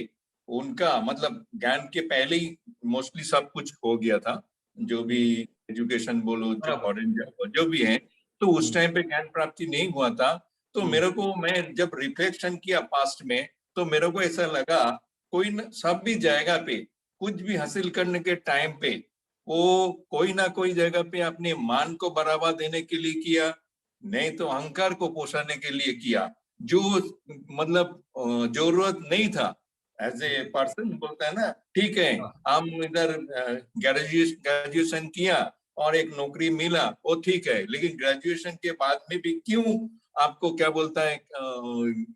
उनका मतलब ज्ञान के पहले ही मोस्टली सब कुछ हो गया था। जो भी एजुकेशन बोलो, जो फॉरेन जो भी है, तो उस टाइम पे ज्ञान प्राप्ति नहीं हुआ था। तो मेरे को, मैं जब रिफ्लेक्शन किया पास्ट में, तो मेरे को ऐसा लगा कोई न सब भी जगह पे कुछ भी हासिल करने के टाइम पे वो कोई ना कोई जगह पे अपने मान को बढ़ावा देने के लिए किया, नहीं तो अहंकार को पोषाने के लिए किया, जो मतलब जरूरत नहीं था। एज ए पर्सन बोलता है ना, ठीक है हम इधर ग्रेजुएशन किया और एक नौकरी मिला, वो ठीक है, लेकिन ग्रेजुएशन के बाद में भी क्यों आपको क्या बोलता है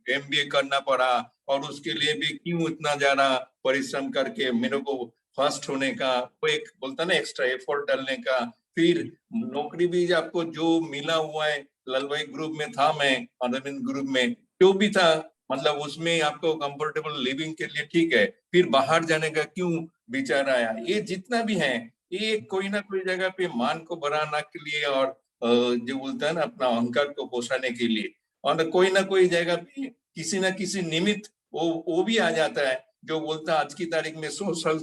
एमबीए करना पड़ा, और उसके लिए भी क्यों इतना ज्यादा परिश्रम करके मेरे को फर्स्ट होने का, वो एक बोलता ना एक्स्ट्रा एफर्ट डालने का। फिर नौकरी भी आपको जो मिला हुआ है, ललवाई ग्रुप में था मैं, अरविंद ग्रुप में जो भी था, मतलब उसमें आपको कंफर्टेबल लिविंग के लिए ठीक है, फिर बाहर जाने का क्यों विचार आया। ये जितना भी है, ये कोई ना कोई जगह पे मान को बढ़ाने के लिए और जो बोलता है ना अपना अहंकार को पोषाने के लिए, और कोई ना कोई जगह पे किसी ना किसी निमित्त वो भी आ जाता है, जो बोलता है आज की तारीख में social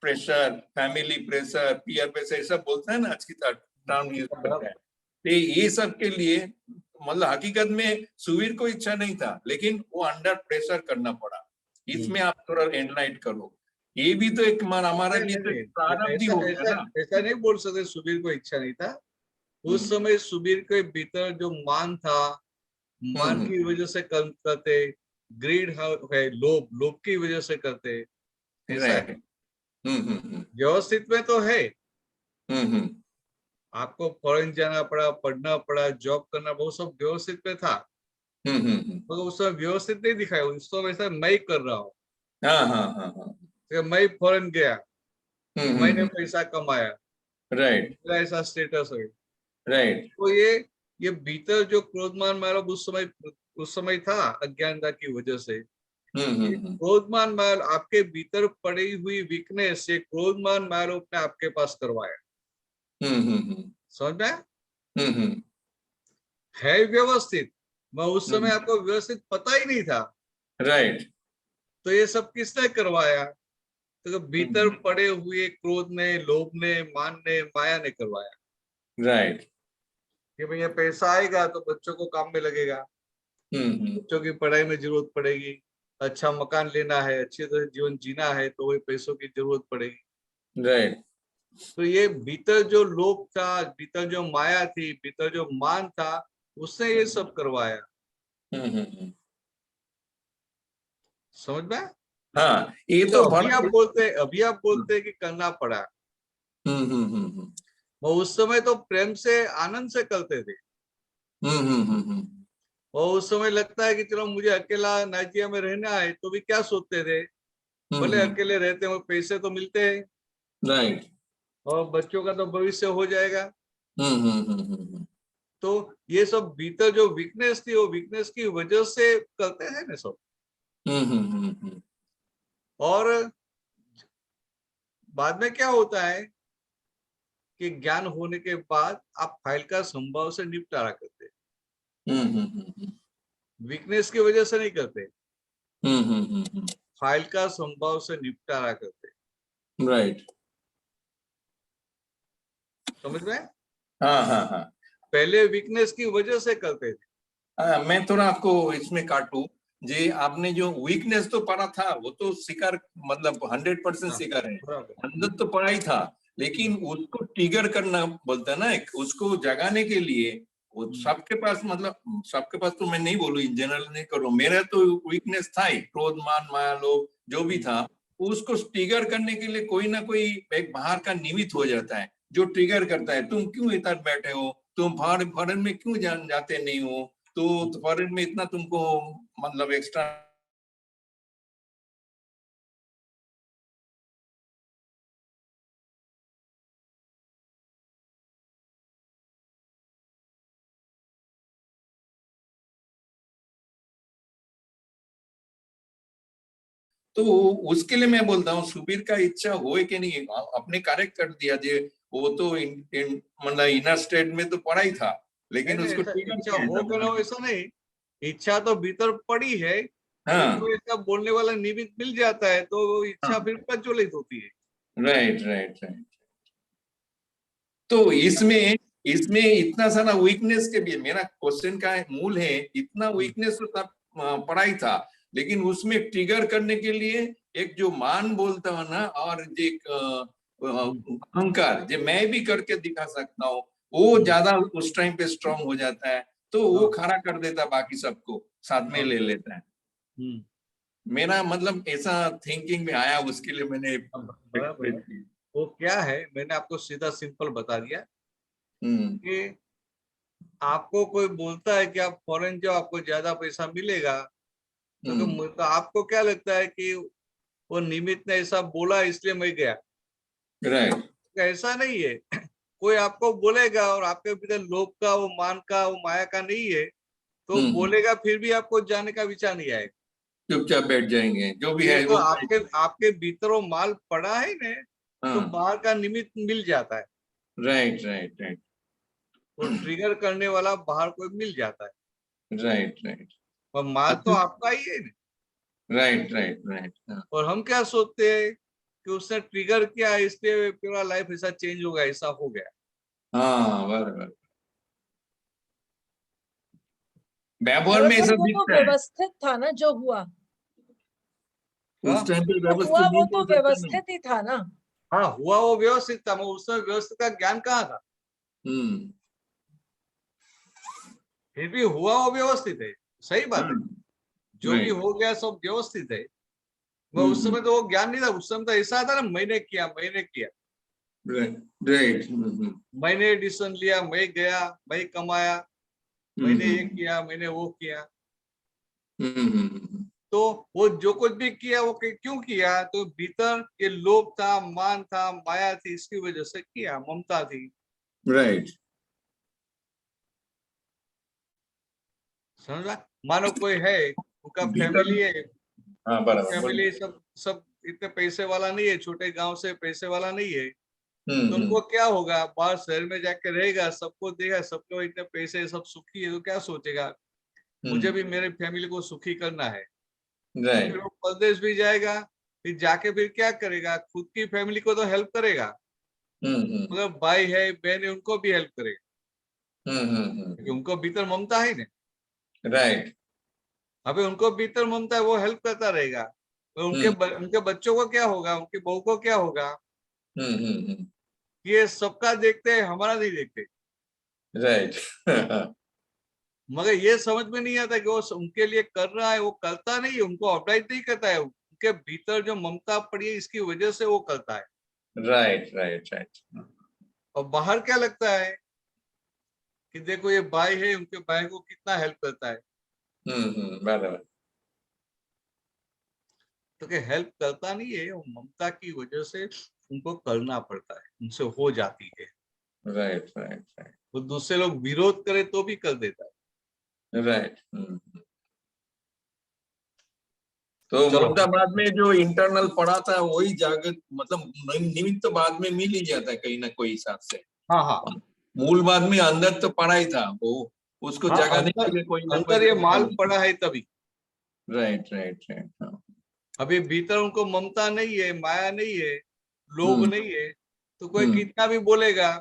pressure, family pressure, peer pressure, ये सब बोलता है ना आज की टर्म यूज करता है। तो ये सब के लिए मतलब हकीकत में सुवीर को इच्छा नहीं था, लेकिन वो अंडर प्रेशर करना पड़ा। इसमें आप थोड़ा एनलाइट करो, ये भी तो एक हमारे लिए तो प्रारब्ध ही हो गया ना। ऐसा नहीं बोल सकते सुबीर को इच्छा नहीं था। उस समय सुबीर के भीतर जो मान था, मान की वजह से कर्म करते, ग्रीड है, लोभ की वजह से करते, ऐसा है। व्यवस्थित में तो है। आपको फॉरेन जाना पड़ा, पढ़ना पड़ा, जॉब करना, वो सब व्यवस्थित में था, तो उस समय व्यवस्थित नहीं दिखाया। उस समय ऐसा मैं कर रहा हूँ, मैं फॉरेन गया, मैंने पैसा कमाया, राइट, ऐसा स्टेटस है, राइट। तो ये भीतर जो क्रोधमान माल उस समय था अज्ञानता की वजह से। क्रोधमान माल आपके भीतर पड़ी हुई वीकनेस से क्रोधमान माल ने आपके पास करवाया। समझ में है व्यवस्थित, मैं उस समय आपको व्यवस्थित पता ही नहीं था, राइट। तो ये सब किसने करवाया? तो भीतर पड़े हुए क्रोध ने, लोभ ने, मान ने, माया ने करवाया। राइट। कि भैया पैसा आएगा तो बच्चों को काम में लगेगा, बच्चों की पढ़ाई में जरूरत पड़ेगी, अच्छा मकान लेना है, अच्छी तरह जीवन जीना है, तो वही पैसों की जरूरत पड़ेगी। राइट। तो ये भीतर जो लोभ था, भीतर जो माया थी, भीतर जो मान था, उसने ये सब करवाया। समझ में? हाँ, ये तो तो अभी आप बोलते हैं कि करना पड़ा, वो उस समय तो प्रेम से आनंद से करते थे। और उस समय लगता है कि चलो मुझे अकेला नाइजीरिया में रहना है, तो भी क्या सोचते थे, भले अकेले रहते हो पैसे तो मिलते हैं, राइट, और बच्चों का तो भविष्य हो जाएगा। तो ये सब भीतर जो वीकनेस थी, वो वीकनेस की वजह से करते हैं ना सब। और बाद में क्या होता है कि ज्ञान होने के बाद आप फाइल का संभव से निपटारा करते हैं, वीकनेस की वजह से नहीं करते, फाइल का संभव से निपटारा करते। राइट, समझ में? हाँ। पहले वीकनेस की वजह से करते थे। मैं थोड़ा आपको इसमें काटूं, जी आपने जो वीकनेस तो पढ़ा था वो तो स्वीकार, मतलब 100% स्वीकार है, अंदर तो पढ़ा ही था, लेकिन उसको ट्रिगर करना बोलता है ना, उसको जगाने के लिए वो सबके पास, मतलब सबके पास तो मैं नहीं बोलूं, जनरल नहीं करूं, मेरा तो वीकनेस था ही, क्रोध मान माया लोभ जो भी था, उसको ट्रिगर करने के लिए कोई ना कोई एक बाहर का निमित्त हो जाता है जो ट्रिगर करता है। तुम क्यों इधर बैठे हो, तुम फॉरेन में क्यों जाते नहीं हो, तो फॉरेन में इतना तुमको मतलब एक्स्ट्रा तो उसके लिए मैं बोलता हूँ सुबीर का इच्छा हो कि नहीं, अपने कार्य कर दिया, जे वो तो मतलब इनर स्टेट में तो पड़ा ही था, लेकिन नहीं, उसको इच्छा हो कि ना हो ऐसा नहीं, इच्छा तो भीतर पड़ी है, हाँ, इसका बोलने वाला निमित्त मिल जाता है तो इच्छा फिर प्रज्वलित होती है। राइट। तो इसमें इतना सारा वीकनेस के भी, मेरा क्वेश्चन का मूल है, इतना वीकनेस तो सब पढ़ाई था, लेकिन उसमें ट्रिगर करने के लिए एक जो मान बोलता है ना, और एक अहंकार, जो मैं भी करके दिखा सकता हूँ, वो ज्यादा उस टाइम पे स्ट्रांग हो जाता है, तो वो खड़ा कर देता, बाकी सबको साथ में ले लेता है। मेरा मतलब ऐसा थिंकिंग में आया, उसके लिए मैंने वो क्या है, मैंने आपको सीधा सिंपल बता दिया कि आपको कोई बोलता है कि आप फॉरेन जाओ आपको ज्यादा पैसा मिलेगा, तो आपको क्या लगता है कि वो निमित्त ने ऐसा बोला इसलिए मैं गया? राइट, ऐसा नहीं है। कोई आपको बोलेगा और आपके भीतर लोभ का, वो मान का, वो माया का नहीं है, तो बोलेगा फिर भी आपको जाने का विचार नहीं आएगा, चुपचाप बैठ जाएंगे, जो भी है तो वो आपके भीतर वो माल पड़ा है ना, तो बाहर का निमित्त मिल जाता है। राइट, वो ट्रिगर करने वाला बाहर कोई मिल जाता है। राइट, और माल तो आपका ही है ना। राइट। और हम क्या सोचते हैं कि उसने ट्रिगर किया इसलिए पूरा लाइफ ऐसा चेंज होगा, ऐसा हो गया। हाँ, बराबर, व्यवहार में ऐसा वो तो दिखता है, व्यवस्थित था ना जो हुआ, उस टाइम पे जो हुआ व्यवस्थित वो नहीं तो कर सकते ना। व्यवस्थित ही था ना। हाँ, हुआ वो व्यवस्थित था, मैं उस समय व्यवस्थित का ज्ञान कहाँ था? फिर भी हुआ वो व्यवस्थित है, सही बात है, जो भी हो गया सब व्यवस्थित है। वो उस समय तो वो ज्ञान नहीं था, उस समय तो ऐसा था ना, मैंने किया राइट, मैंने डिसीजन लिया, मैं गया, मैं कमाया, मैंने ये किया, मैंने वो किया। तो वो जो कुछ भी किया वो क्यों किया? तो भीतर ये लोभ था, मान था, माया थी, इसकी वजह से किया, ममता थी। राइट, समझा? मानो कोई है, उनका भीतर, फैमिली है, हाँ बराबर, फैमिली सब इतने पैसे वाला नहीं है, छोटे गांव से पैसे वाला नहीं है, तो उनको क्या होगा, बाहर शहर में जाके रहेगा, सबको देगा, सबको इतने पैसे, सब सुखी है, तो क्या सोचेगा, मुझे भी मेरे फैमिली को सुखी करना है। फिर वो परदेश भी जाएगा, फिर जाके फिर क्या करेगा, खुद की फैमिली को तो हेल्प करेगा, मगर भाई है, बहन है, उनको भी हेल्प करेगा, क्योंकि उनको भीतर ममता है ना। राइट, अबे उनको भीतर ममता है, वो हेल्प करता रहेगा, तो उनके बच्चों को क्या होगा, उनकी बहू को क्या होगा, ये सबका देखते हैं, हमारा नहीं देखते। राइट, मगर ये समझ में नहीं आता कि वो उनके लिए कर रहा है, वो करता नहीं है, उनको ऑब्लाइज नहीं करता है, उनके भीतर जो ममता पड़ी है इसकी वजह से वो करता है। Right right right. और बाहर क्या लगता है कि देखो ये भाई है, उनके भाई को कितना हेल्प करता है। बराबर। तो कि हेल्प करता नहीं है, वो ममता की वजह से उनको करना पड़ता है, उनसे हो जाती है। Right right right. वो दूसरे लोग विरोध करे तो भी कर देता है। राइट। तो ममता बाद में जो इंटरनल पड़ा था वही जागृत, मतलब निमित्त तो बाद में मिल ही जाता है कहीं ना कोई हिसाब से। हाँ हाँ, मूल बाद में अंदर तो पड़ा ही था वो, उसको हाँ, जगाने के लिए कोई ना कोई अंदर ये माल पड़ा है तभी। Right right right. हाँ। अभी भीतर उनको ममता नहीं है, माया नहीं है, लोभ नहीं है, तो कोई कितना भी बोलेगा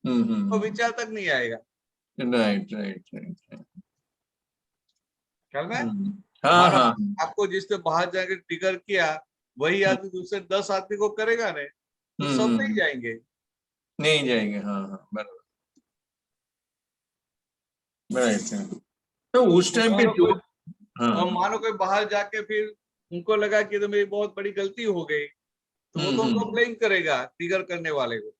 तो विचार तक नहीं आएगा। Right right right. ख्याल में? हाँ मानो हाँ। आपको जिसने बाहर जाकर ट्रिगर किया वही आदमी दूसरे 10 आदमी को करेगा ने, तो सब नहीं जाएंगे। नहीं जाएंगे। हाँ हाँ बराबर। राइट। तो उस टाइम पे जो और मानो कोई बाहर जाके फिर उनको लगा कि तो मेरी बहुत बड़ी गलती हो गई, तो वो तो उनको ब्लेम करेगा ट्रिगर करने वाले को।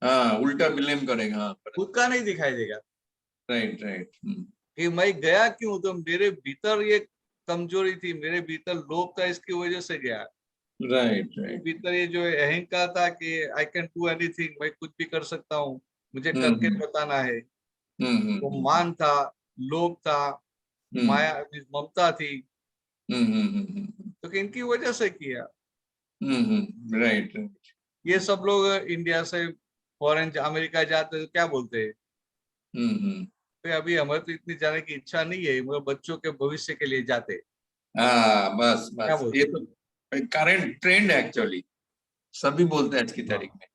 हाँ, उल्टा ब्लेम करेगा। हाँ, खुद का नहीं दिखाई देगा। Right right. कि मैं गया क्यों, तो मेरे भीतर ये कमजोरी थी, मेरे भीतर लोभ था, इसकी वजह से गया। Right right. भीतर ये जो अहंकार था कि आई कैन डू एनीथिंग, मैं कुछ भी कर सकता हूँ, मुझे करके बताना है। वो मान था, लोभ था, माया ममता थी, तो इनकी वजह से किया। Right right. ये सब लोग इंडिया से फॉरेन अमेरिका जाते तो क्या बोलते हैं, तो अभी हमें तो इतनी जाने की इच्छा नहीं है, मगर बच्चों के भविष्य के लिए जाते। हाँ बस क्या बस, बोलते? ये तो करंट ट्रेंड है एक्चुअली, सभी बोलते हैं आज की तारीख में।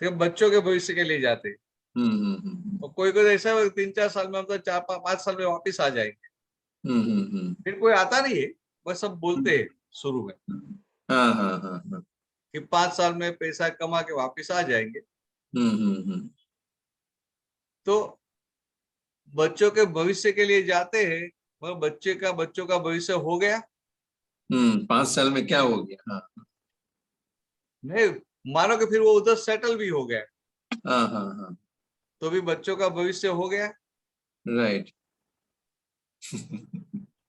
तो बच्चों के भविष्य के लिए जाते। और कोई कोई ऐसा 3-4 साल में, हम तो 4-5 साल में वापिस आ जाएंगे। फिर कोई आता नहीं है, बस सब बोलते हैं शुरू में। हाँ हाँ हाँ हाँ। कि 5 साल में पैसा कमा के वापिस आ जाएंगे। तो बच्चों के भविष्य के लिए जाते हैं, मगर बच्चों का भविष्य हो गया। 5 साल में क्या हो गया? हाँ नहीं, मानो कि फिर वो उधर सेटल भी हो गया, हाँ हाँ हाँ। तो भी बच्चों का भविष्य हो गया। राइट।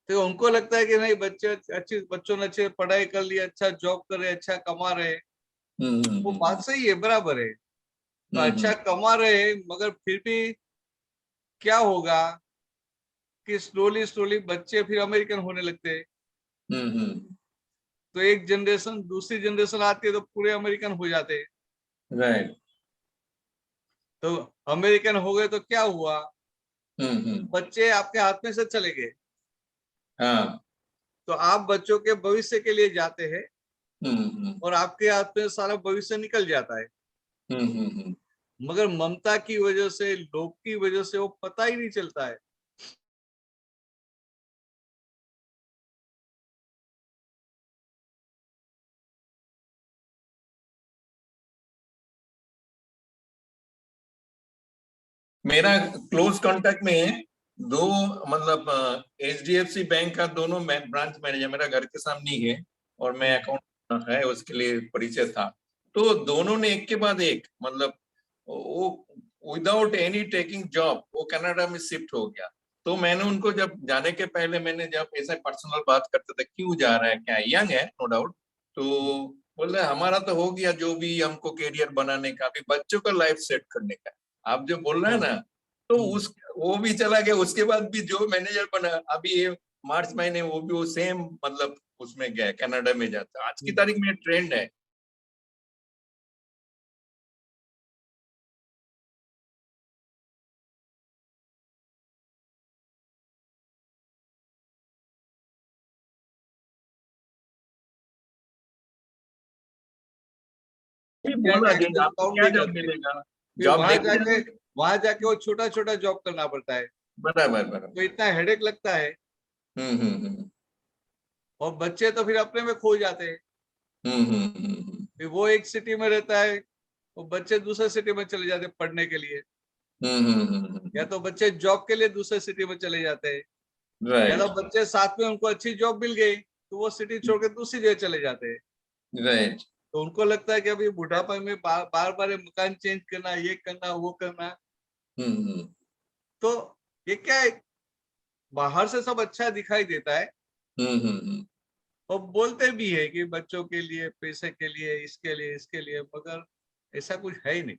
तो उनको लगता है कि नहीं, बच्चों ने अच्छे पढ़ाई कर ली, अच्छा जॉब कर रहे, अच्छा कमा रहे। वो बात सही है, बराबर है। तो अच्छा कमा रहे, मगर फिर भी क्या होगा कि स्लोली स्लोली बच्चे फिर अमेरिकन होने लगते हैं। तो एक जनरेशन दूसरी जनरेशन आती है तो पूरे अमेरिकन हो जाते हैं। राइट। तो अमेरिकन हो गए तो क्या हुआ, बच्चे आपके हाथ में से चले गए। हाँ। तो आप बच्चों के भविष्य के लिए जाते हैं और आपके हाथ में सारा भविष्य निकल जाता है। मगर ममता की वजह से, लोभ की वजह से वो पता ही नहीं चलता है। मेरा क्लोज कांटेक्ट में दो, मतलब HDFC बैंक का दोनों ब्रांच मैनेजर मेरा घर के सामने ही है, और मैं अकाउंट है उसके लिए परिचय था। तो दोनों ने एक के बाद एक, मतलब वो विदाउट एनी टेकिंग जॉब वो कनाडा में शिफ्ट हो गया। तो मैंने उनको जब जाने के पहले मैंने जब ऐसा पर्सनल बात करते थे, क्यों जा रहा है, क्या यंग है नो डाउट, तो बोल रहे हमारा तो हो गया जो भी हमको करियर बनाने का, अभी बच्चों का लाइफ सेट करने का। आप जो बोल रहे हैं ना, तो वो भी चला गया। उसके बाद भी जो मैनेजर बना अभी ये मार्च महीने, वो भी वो सेम मतलब उसमें गया, कनाडा में जाता। आज की तारीख में ट्रेंड है। बोला आपको क्या जॉब मिलेगा, जॉब वहां जाके वो छोटा छोटा जॉब करना पड़ता है। बराबर बराबर। तो इतना हेडेक लगता है। और बच्चे तो फिर अपने में खो जाते हैं। फिर वो एक सिटी में रहता है, वो बच्चे दूसरे सिटी में चले जाते हैं पढ़ने के लिए। या तो बच्चे जॉब के लिए दूसरे सिटी में चले जाते हैं, या तो बच्चे साथ में उनको अच्छी जॉब मिल गई तो वो सिटी छोड़ के दूसरी जगह चले जाते हैं। राइट। तो उनको लगता है कि अभी बुढ़ापा में बार बार मकान चेंज करना, ये करना, वो करना। तो ये क्या है, बाहर से सब अच्छा दिखाई देता है और बोलते भी है कि बच्चों के लिए, पैसे के लिए, इसके लिए, मगर ऐसा कुछ है ही नहीं।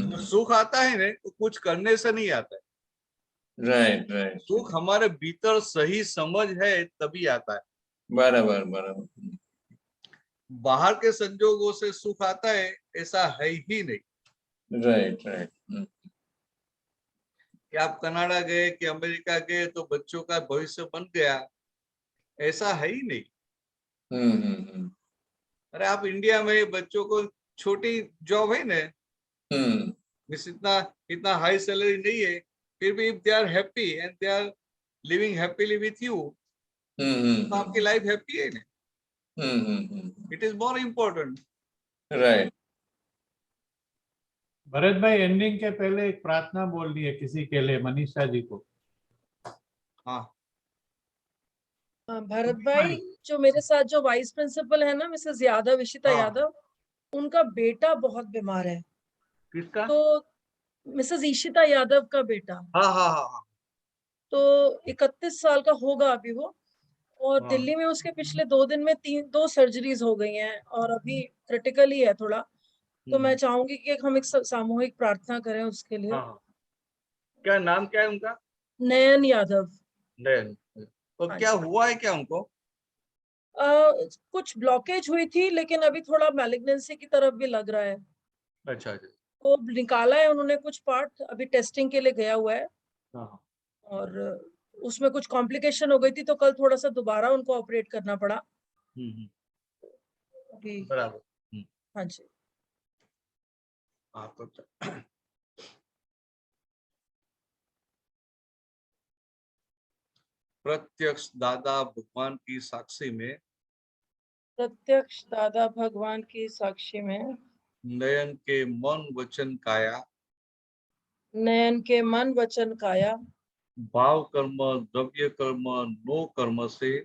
जो सुख आता है ना, तो कुछ करने से नहीं आता है। Right right. सुख हमारे भीतर सही समझ है तभी आता है। बराबर बराबर। बाहर के संजोगों से सुख आता है ऐसा है ही नहीं। Right right. कि आप कनाडा गए कि अमेरिका गए तो बच्चों का भविष्य बन गया, ऐसा है ही नहीं। अरे आप इंडिया में बच्चों को छोटी जॉब है ना, मिस इतना हाई सैलरी नहीं है, फिर भी if they are happy and they are living happily with you, तो आपकी लाइफ हैप्पी है ना। It is more important. Right. Bharat भाई, एंडिंग के पहले एक प्रार्थना बोल दी है किसी के लिए, मनीषा जी को। हाँ भरत भाई, जो मेरे साथ जो वाइस प्रिंसिपल है ना, मिसेस यादव, इशिता यादव, उनका बेटा बहुत बीमार है। किसका? तो मिसेस इशिता यादव का बेटा। हाँ। तो 31 साल का होगा अभी वो, और दिल्ली में उसके पिछले 2 दिन में 2 सर्जरीज हो गई हैं और अभी क्रिटिकली है थोड़ा। तो मैं चाहूंगी कि हम एक सामूहिक प्रार्थना करें उसके लिए। क्या नाम क्या है उनका? नयन यादव। नयन। तो क्या हुआ है क्या उनको? कुछ ब्लॉकेज हुई थी, लेकिन अभी थोड़ा मैलिग्नेंसी की तरफ भी लग रहा है। अच्छा। तो निकाला है उन्होंने कुछ पार्ट, अभी टेस्टिंग के लिए गया हुआ है। और उसमें कुछ कॉम्प्लिकेशन हो गई थी, तो कल थोड़ा सा दोबारा उनको ऑपरेट करना पड़ा अभी। बराबर। हाँ जी। तो प्रत्यक्ष दादा भगवान की साक्षी में, प्रत्यक्ष दादा भगवान की साक्षी में, नयन के मन वचन काया, नयन के मन वचन काया, भाव कर्म द्रव्य कर्म नो कर्म से,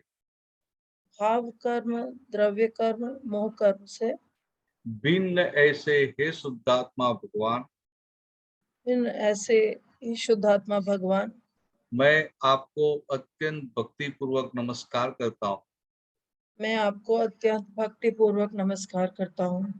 भाव कर्म द्रव्य कर्म मोह कर्म से भिन्न ऐसे हे शुद्धात्मा भगवान, इन ऐसे ही शुद्धात्मा भगवान, मैं आपको अत्यंत भक्ति पूर्वक नमस्कार करता हूँ। मैं आपको अत्यंत भक्ति पूर्वक नमस्कार करता हूँ।